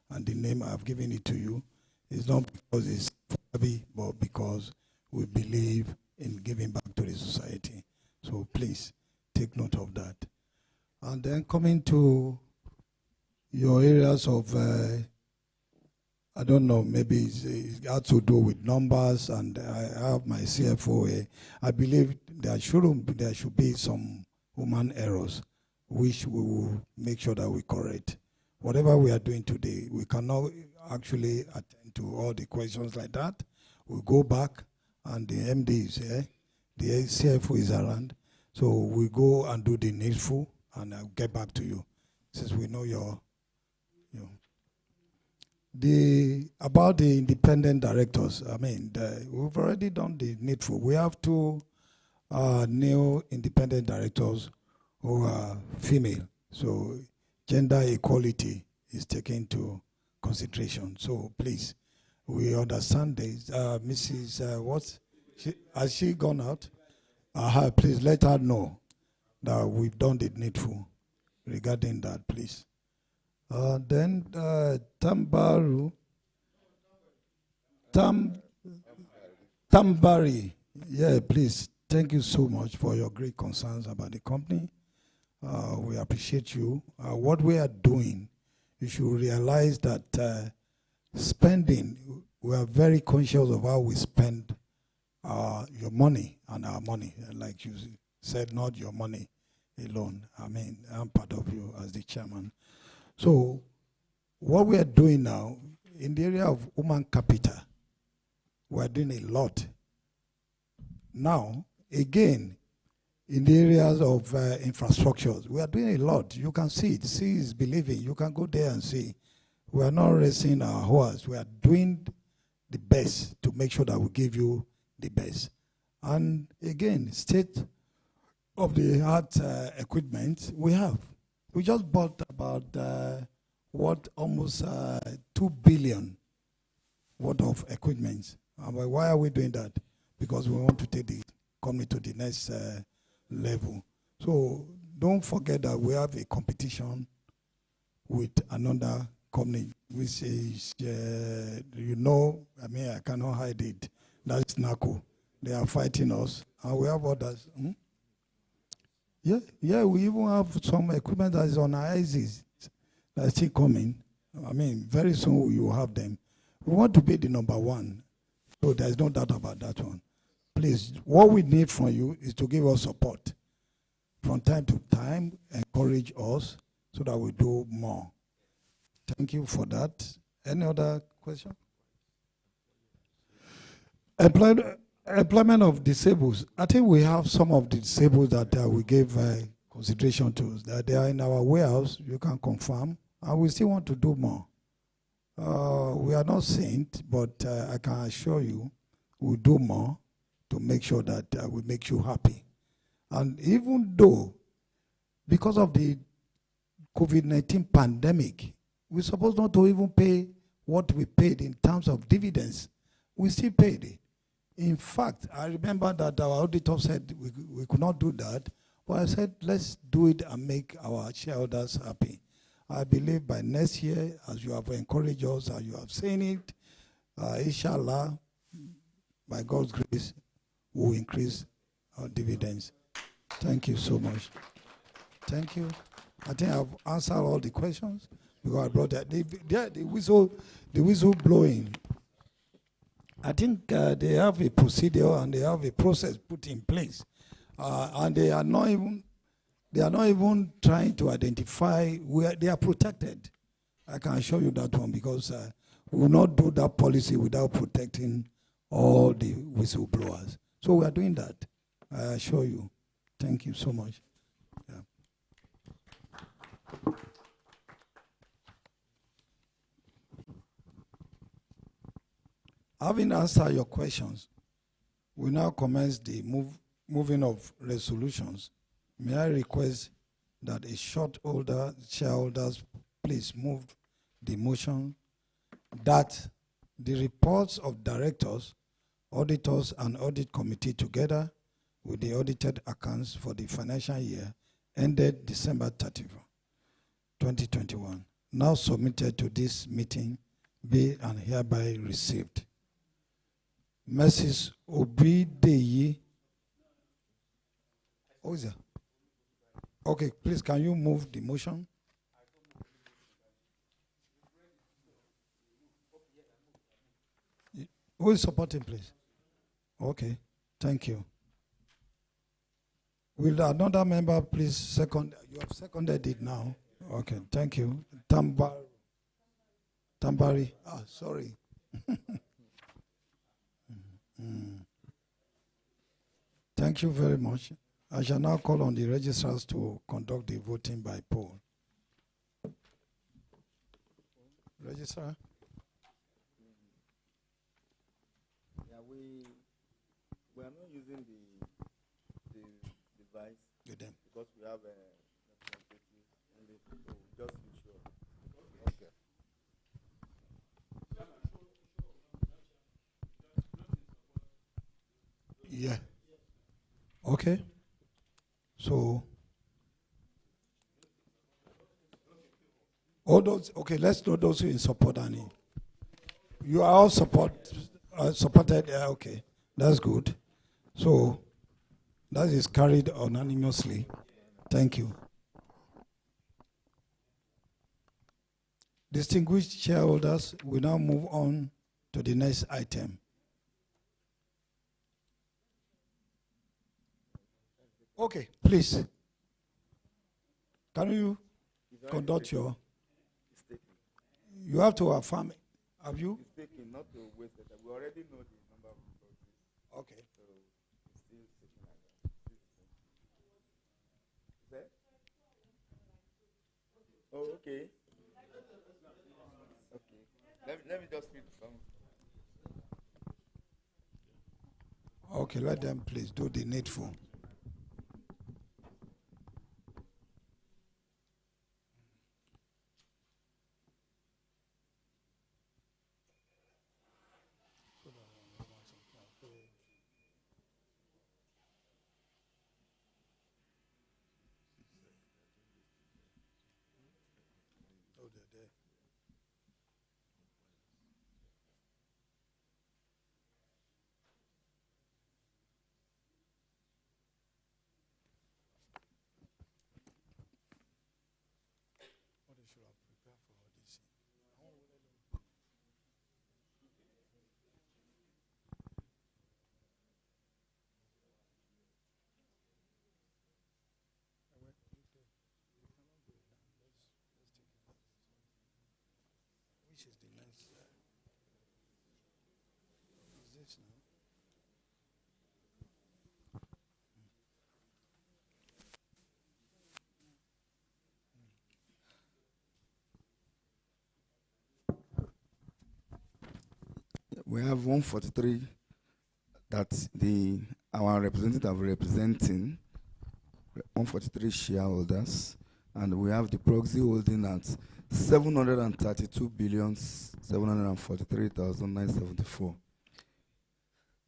and the name I've given it to you, it's not because it's happy, but because we believe in giving back to the society. So please take note of that. And then coming to your areas of, I don't know, maybe it has to do with numbers, and I have my CFO. I believe there should be some human errors, which we will make sure that we correct. Whatever we are doing today, we cannot actually attend to all the questions like that. We'll go back, and the MD is here, the CFO is around, so we go and do the needful, and I'll get back to you, since we know about the independent directors. I mean, we've already done the needful. We have 2 new independent directors who are female, so gender equality is taken into consideration. So please, we understand this. Mrs. Has she gone out? Please let her know that we've done the needful regarding that, please. Then Tambari, yeah, please. Thank you so much for your great concerns about the company. We appreciate you. What we are doing, you should realize that spending, we are very conscious of how we spend your money and our money. Like you said, not your money alone. I mean, I'm part of you as the chairman. So what we are doing now, in the area of human capital, we are doing a lot. Now, again, in the areas of infrastructures, we are doing a lot. You can see it. See is believing. You can go there and see. We are not resting our horse. We are doing the best to make sure that we give you the best. And again, state of the art equipment we have. We just bought about almost 2 billion worth of equipment. Why are we doing that? Because we want to take the company to the next level. So don't forget that we have a competition with another company, which is, I mean, I cannot hide it. That's Sahco. They are fighting us, and we have others. Yeah, we even have some equipment that is on our ISIS that's still coming. I mean, very soon you will have them. We want to be the number one, so there's no doubt about that one. Please, what we need from you is to give us support. From time to time, encourage us so that we do more. Thank you for that. Any other question? Employment of disabled. I think we have some of the disabled that we gave consideration to. That they are in our warehouse, you can confirm. And we still want to do more. We are not saints, but I can assure you we'll do more to make sure that we make you happy. And even though, because of the COVID-19 pandemic, we're supposed not to even pay what we paid in terms of dividends. We still paid it. In fact, I remember that our auditor said we could not do that, but I said, let's do it and make our shareholders happy. I believe by next year, as you have encouraged us, as you have seen it, inshallah, by God's grace, we'll increase our dividends. Thank you so much. Thank you. I think I've answered all the questions because I brought that. The whistle blowing. I think they have a procedure and they have a process put in place, and they are not even trying to identify where they are protected. I can assure you that one because we will not do that policy without protecting all the whistleblowers. So we are doing that. I assure you. Thank you so much. Yeah. Having answered your questions, we now commence the moving of resolutions. May I request that a shareholders please move the motion that the reports of directors, auditors, and audit committee together with the audited accounts for the financial year ended December 31, 2021, now submitted to this meeting, be and hereby received. Mrs. Obideyi. Oh, is there? Okay, please, can you move the motion? Who is supporting, please? Okay, thank you. Will another member please second? You have seconded it now. Okay, thank you. Tambari. Ah, sorry. Thank you very much. I shall now call on the registrars to conduct the voting by poll. Registrar? Yeah, we are not using the device with them because we have a representative only, so just ensure. Okay. Yeah. Okay. So, all those, okay, let's know those who in support, Annie. You are all supported, okay, that's good. So, that is carried unanimously. Thank you. Distinguished shareholders, we now move on to the next item. Okay, please. Can you conduct your... You have to affirm it. Have you? It's taking, not to waste it. We already know the number of resources. Okay. So it's still taking like that. Is that? Oh, okay. Okay. Let me just read some. Okay, let them please do the needful. We have 143 that our representative representing 143 shareholders, and we have the proxy holding at 732,743,974.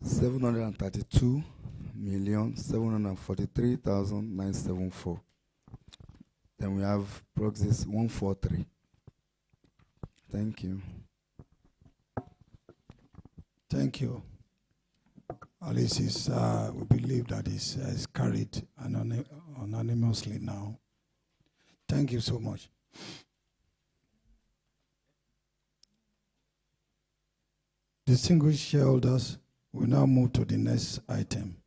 732,743,974. Then we have proxies 143. Thank you. Thank you. Alice, we believe that is carried anonymously now. Thank you so much. Distinguished shareholders, we now move to the next item,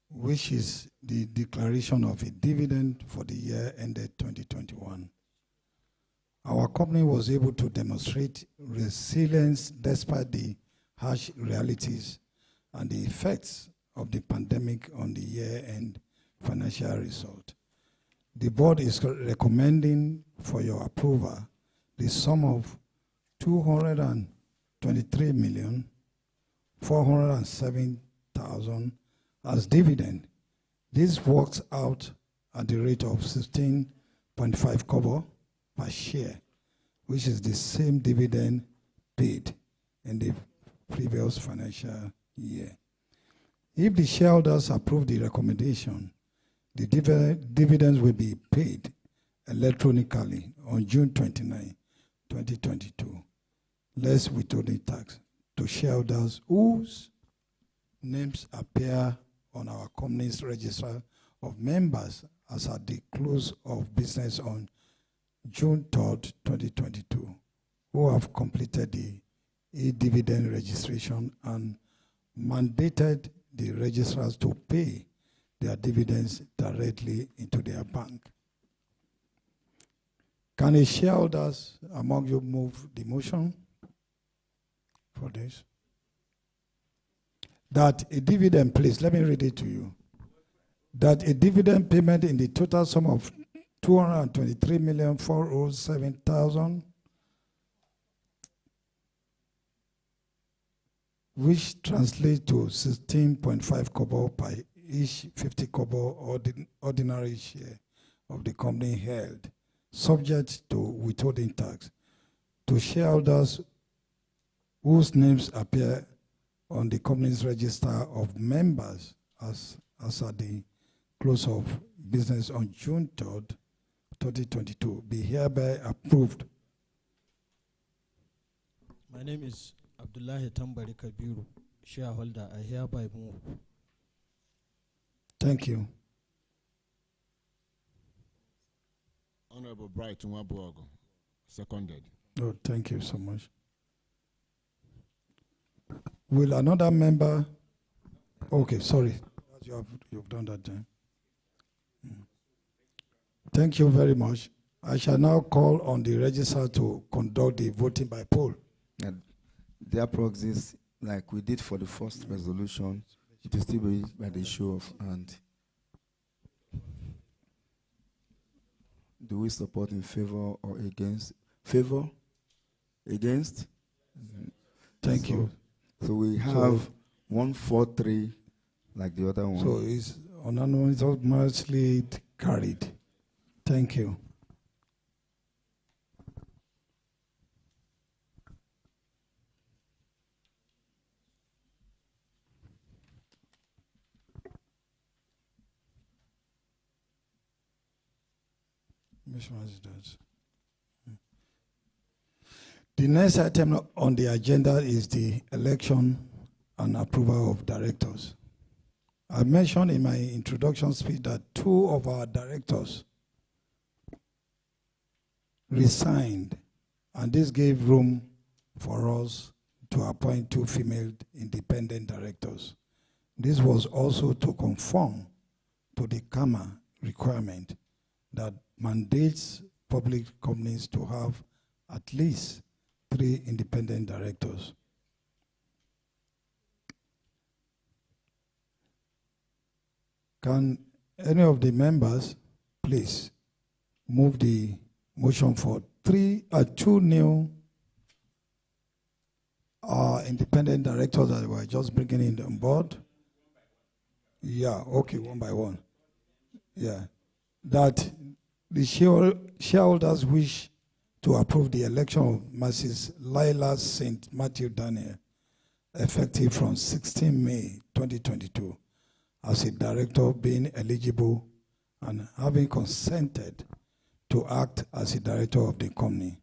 which is the declaration of a dividend for the year ended 2021. Our company was able to demonstrate resilience despite the harsh realities and the effects of the pandemic on the year-end financial result. The board is recommending for your approval the sum of 223,407,000 as dividend. This works out at the rate of 16.5 kobo per share, which is the same dividend paid in the previous financial year. If the shareholders approve the recommendation, the dividends will be paid electronically on June 29, 2022, less withholding tax, to shareholders whose names appear on our company's register of members as at the close of business on June 3rd, 2022, who have completed the e-dividend registration and mandated the registrars to pay their dividends directly into their bank. Can the shareholders among you move the motion for this? That a dividend, please, let me read it to you. That a dividend payment in the total sum of 223,407,000, which translates to 16.5 kobo per each 50 kobo ordinary share of the company held, subject to withholding tax, to shareholders whose names appear on the company's register of members as at the close of business on June 3rd, 2022, be hereby approved. My name is Abdullahi Tambari Kabiru, shareholder. I hereby move. Thank you. Honorable Bright Nwabuogo, seconded. Oh, thank you so much. Will another member? Okay, sorry. You've done that then. Thank you very much. I shall now call on the registrar to conduct the voting by poll. Their proxies, like we did for the first resolution, it will still be by the show of hand. Do we support in favor or against? Favor? Against? Thank you. So we have 143 like the other one. So it's unanimously carried. Thank you. Which one is that? The next item on the agenda is the election and approval of directors. I mentioned in my introduction speech that 2 of our directors resigned, and this gave room for us to appoint 2 female independent directors. This was also to conform to the CAMA requirement that mandates public companies to have at least 3 independent directors. Can any of the members please move the motion for two new independent directors that we're just bringing in on board? Yeah, okay, one by one. Yeah. That the shareholders wish to approve the election of Mrs. Laila St. Matthew Daniel, effective from 16 May 2022, as a director, being eligible and having consented to act as a director of the company.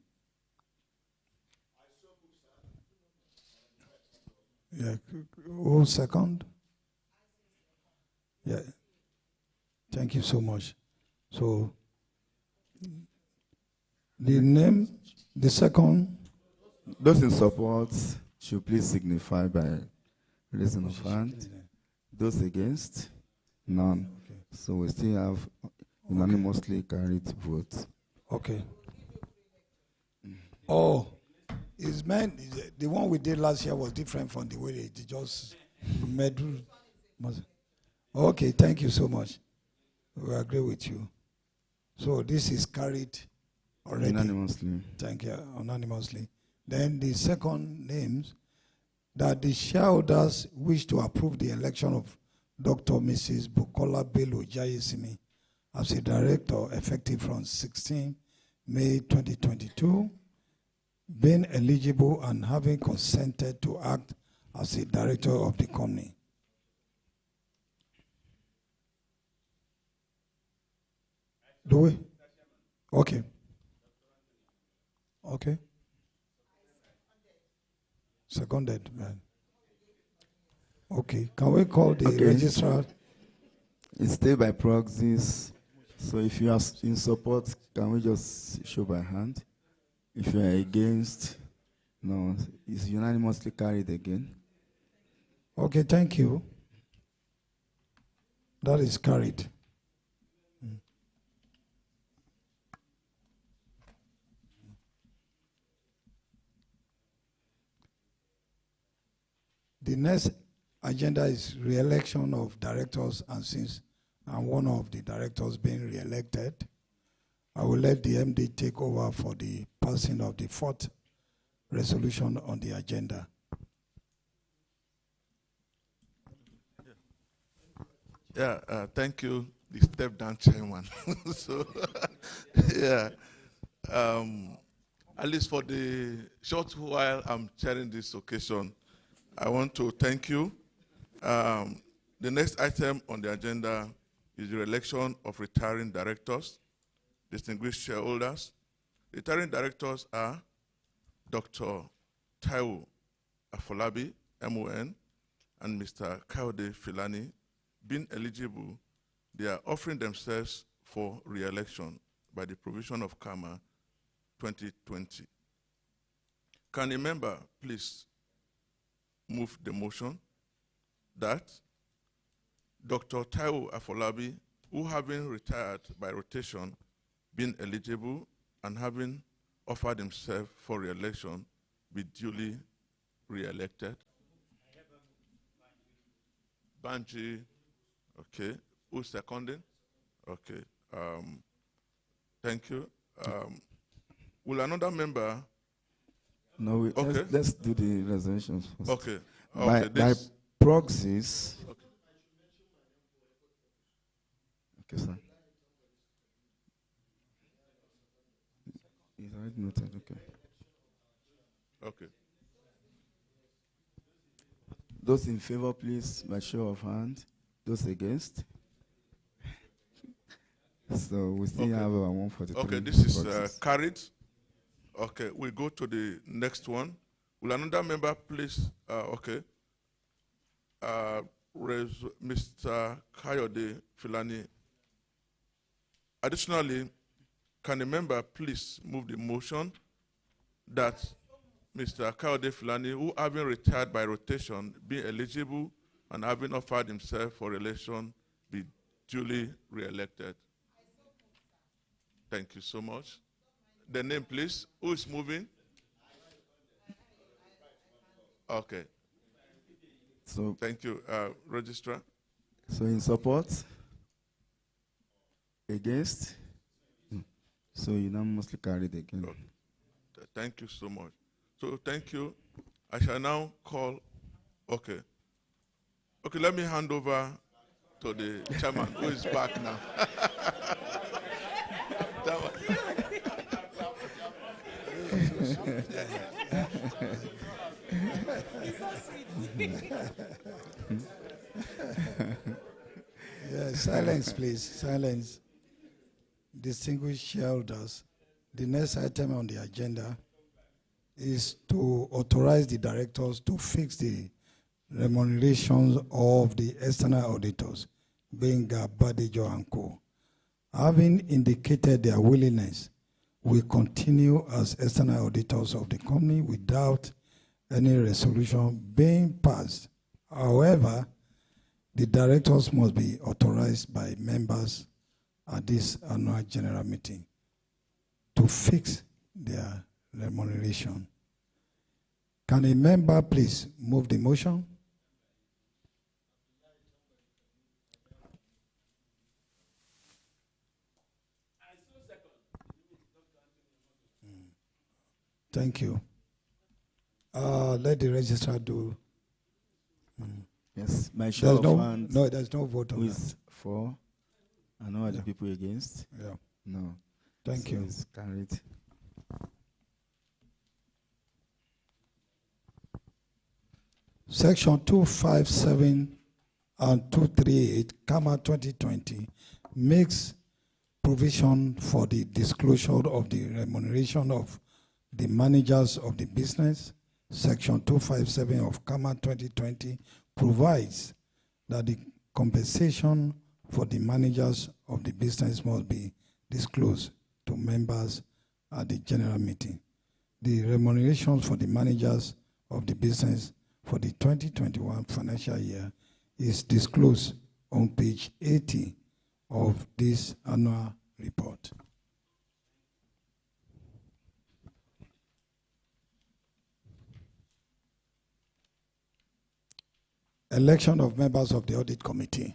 Yeah, who second? Yeah. Thank you so much. So, the name, the second. Those in support should please signify by raising of hand. Those against? None. Okay. So we still have unanimously carried votes. Okay. Oh, it's meant, the one we did last year was different from the way they just made. Okay, thank you so much. We agree with you. So this is carried already. Unanimously. Thank you, unanimously. Then the second names, that the shareholders wish to approve the election of Dr. Mrs. Bukola Bello Jayesimi as a director effective from 16 May 2022, being eligible and having consented to act as a director of the company. Do we? Okay. Okay. Seconded, man. Okay. Can we call the registrar? It's stay by proxies. So if you are in support, can we just show by hand? If you are against, no, it's unanimously carried again. Okay, thank you. That is carried. The next agenda is re-election of directors, and since I'm one of the directors being re-elected, I will let the MD take over for the passing of the fourth resolution on the agenda. Yeah, thank you, the step-down chairman. So, yeah, at least for the short while I'm chairing this occasion, I want to thank you. The next item on the agenda is the election of retiring directors, distinguished shareholders. Retiring directors are Dr. Taiwo Afolabi, MON, and Mr. Kayode Filani. Being eligible, they are offering themselves for re-election by the provision of KAMA 2020. Can a member please move the motion that Dr. Taiwo Afolabi, who having retired by rotation, being eligible and having offered himself for re-election, be duly re-elected? Banji, okay. Who's seconding? Okay. Thank you. Will another member? No, okay. let's do the resolutions first. Okay. By proxies. Okay, sir. Is already noted, okay. Okay. Those in favor, please, by show of hand. Those against? So we still have our 143. Okay, this is carried. Okay, we go to the next one. Will another member please, okay. Mr. Kayode Filani. Additionally, can a member please move the motion that Mr. Kayode Filani, who having retired by rotation, be eligible and having offered himself for election, be duly re-elected? Thank you so much. The name, please. Who is moving? Okay. So thank you, Registrar. So in support? Against? So unanimously carried again. Thank you so much. So thank you. I shall now call, okay, let me hand over to the chairman who is back now. Yeah, silence, please. Silence. Distinguished shareholders, the next item on the agenda is to authorize the directors to fix the remunerations of the external auditors, being Badejo and Co. Having indicated their willingness, we continue as external auditors of the company without any resolution being passed. However, the directors must be authorized by members at this annual general meeting to fix their remuneration. Can a member please move the motion? Thank you. Let the registrar do. Yes, my show of hands. No, there's no vote on Who that. is for? And who are the people against? Yeah. No. Thank you. It's carried. Section 257 and 238, Comma 2020, makes provision for the disclosure of the remuneration of the managers of the business. Section 257 of Comma 2020 provides that the compensation for the managers of the business must be disclosed to members at the general meeting. The remuneration for the managers of the business for the 2021 financial year is disclosed on page 80 of this annual report. Election of members of the audit committee.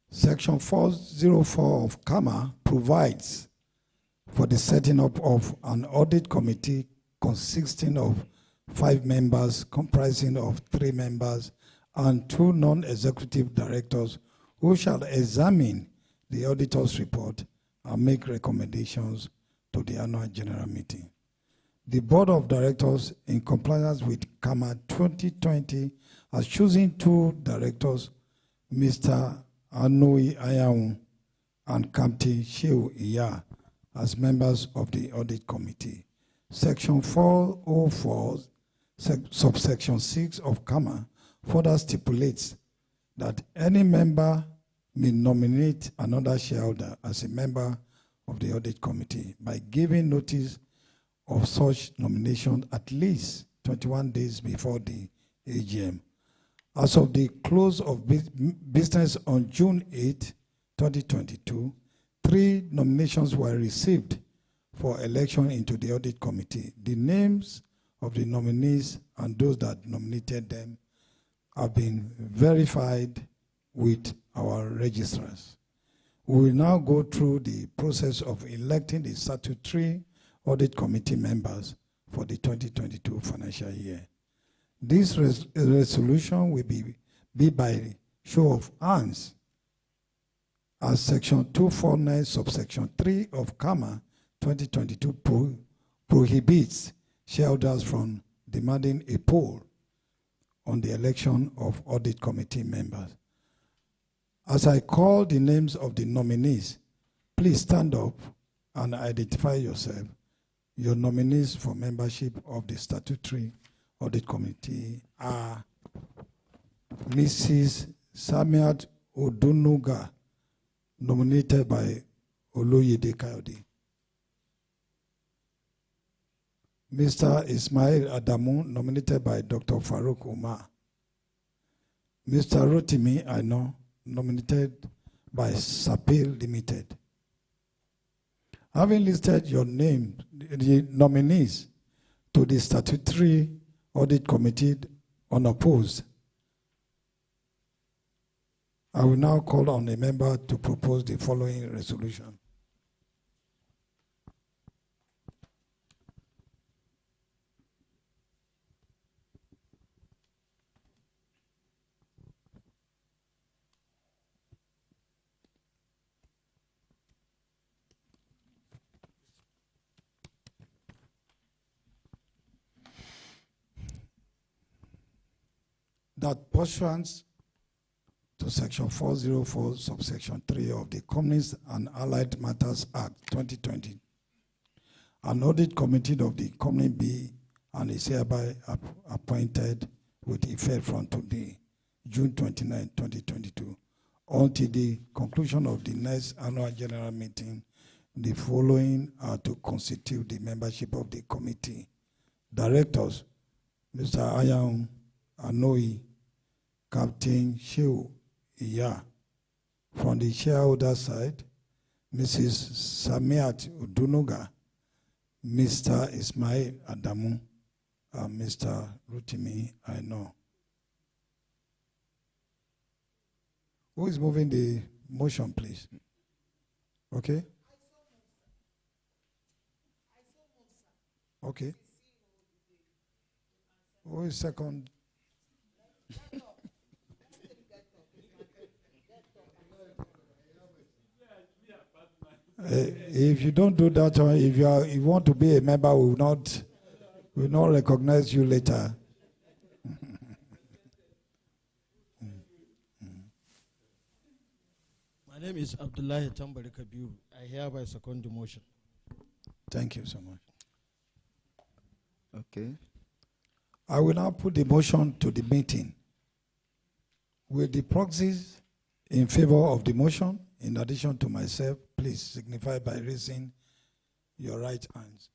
Section 404 of CAMA provides for the setting up of an audit committee consisting of 5 members, comprising of 3 members and 2 non-executive directors who shall examine the auditor's report and make recommendations to the annual general meeting. The board of directors, in compliance with CAMA 2020, has chosen 2 directors, Mr. Anoi Ayaun and Captain Sheu Iya, as members of the audit committee. Section 404, subsection 6 of CAMA further stipulates that any member may nominate another shareholder as a member of the audit committee by giving notice of such nomination at least 21 days before the AGM. As of the close of business on June 8, 2022, 3 nominations were received for election into the audit committee. The names of the nominees and those that nominated them have been verified with our registrars. We will now go through the process of electing the statutory audit committee members for the 2022 financial year. This resolution will be by show of hands, as section 249 subsection 3 of CAMA 2022 prohibits shareholders from demanding a poll on the election of audit committee members. As I call the names of the nominees, please stand up and identify yourself. Your nominees for membership of the statutory audit committee are Mrs. Samiat Odunuga, nominated by Oloyede Kayode. Mr. Ismail Adamu, nominated by Dr. Farouk Umar. Mr. Rotimi Aino, nominated by Sapil Limited. Having listed your name, the nominees to the statutory audit committee unopposed, I will now call on a member to propose the following resolution. That pursuant to Section 404, subsection 3 of the Companies and Allied Matters Act 2020, an audit committee of the company be and is hereby appointed with effect from today, June 29, 2022, until the conclusion of the next annual general meeting. The following are to constitute the membership of the committee. Directors, Mr. Ayam Anoi, Captain Sheu Iya. From the shareholder side, Mrs. Samiat Udunuga, Mr. Ismail Adamu, and Mr. Rutimi Aino. Who is moving the motion, please? Okay. Okay. Who is second? If you don't do that, or if you want to be a member, we will not recognize you later. My name is Abdullahi Tambari Kabiru. I hereby second the motion. Thank you so much. Okay. I will now put the motion to the meeting. Will the proxies in favor of the motion, in addition to myself, please signify by raising your right hands.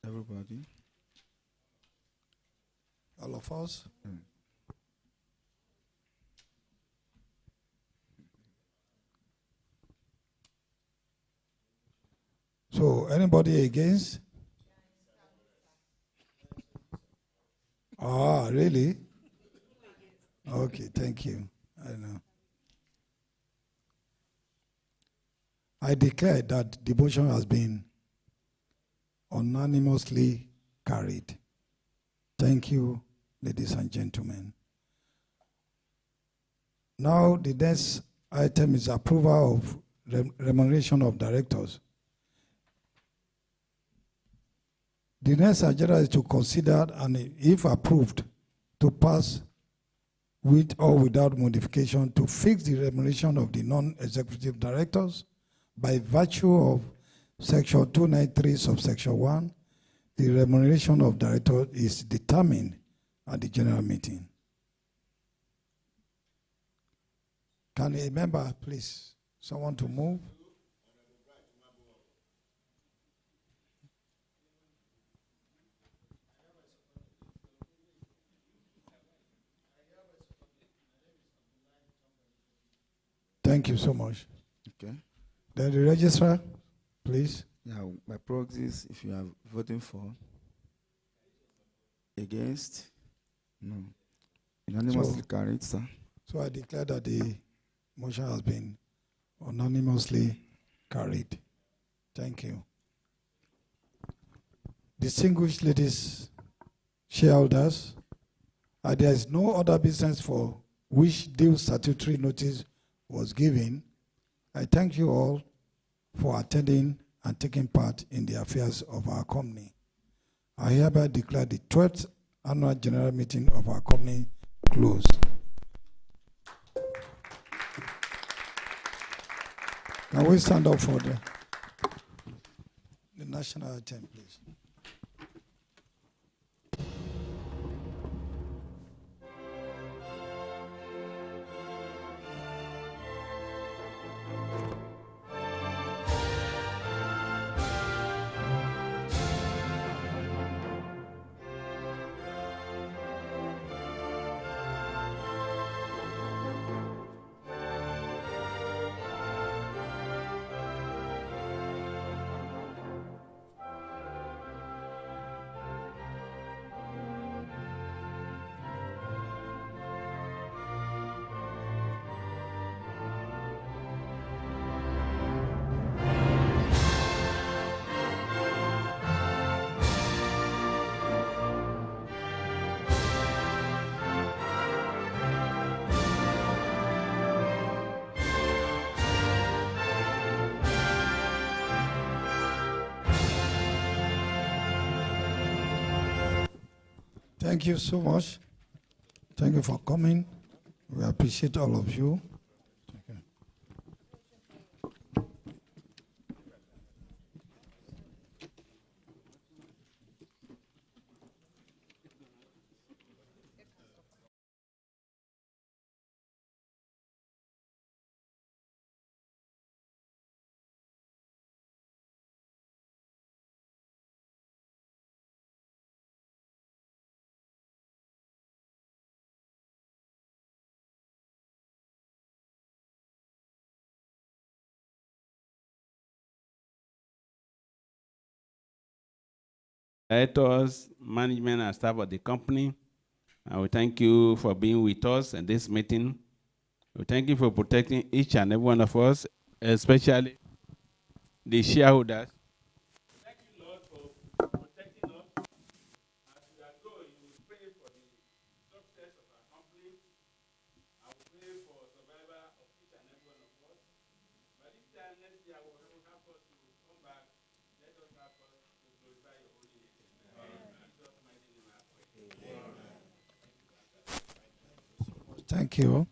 Everybody? All of us? So, anybody against? Ah, really? Okay, thank you. I know. I declare that the motion has been unanimously carried. Thank you, ladies and gentlemen. Now, the next item is approval of remuneration of directors. The next agenda is to consider and, if approved, to pass with or without modification to fix the remuneration of the non-executive directors by virtue of Section 293, subsection 1. The remuneration of directors is determined at the general meeting. Can a member, please, someone to move? Thank you so much. Okay. Then the registrar, please. Yeah, my proxies, if you are voting for, against, no. Unanimously carried, sir. So I declare that the motion has been unanimously carried. Thank you. Distinguished ladies, shareholders, there is no other business for which due statutory notice was given. I thank you all for attending and taking part in the affairs of our company. I hereby declare the 12th annual general meeting of our company closed. Can we stand up for the national anthem, please? Thank you so much. Thank you for coming. We appreciate all of you. Directors, management, and staff of the company, I will thank you for being with us in this meeting. We thank you for protecting each and every one of us, especially the shareholders. Thank you, Lord, for protecting us. As we are going, we will pray for the success of our company. I will pray for survival of each and every one of us. But this time, next year, we will help us to come back. Let us help us to glorify your holy name. Thank you.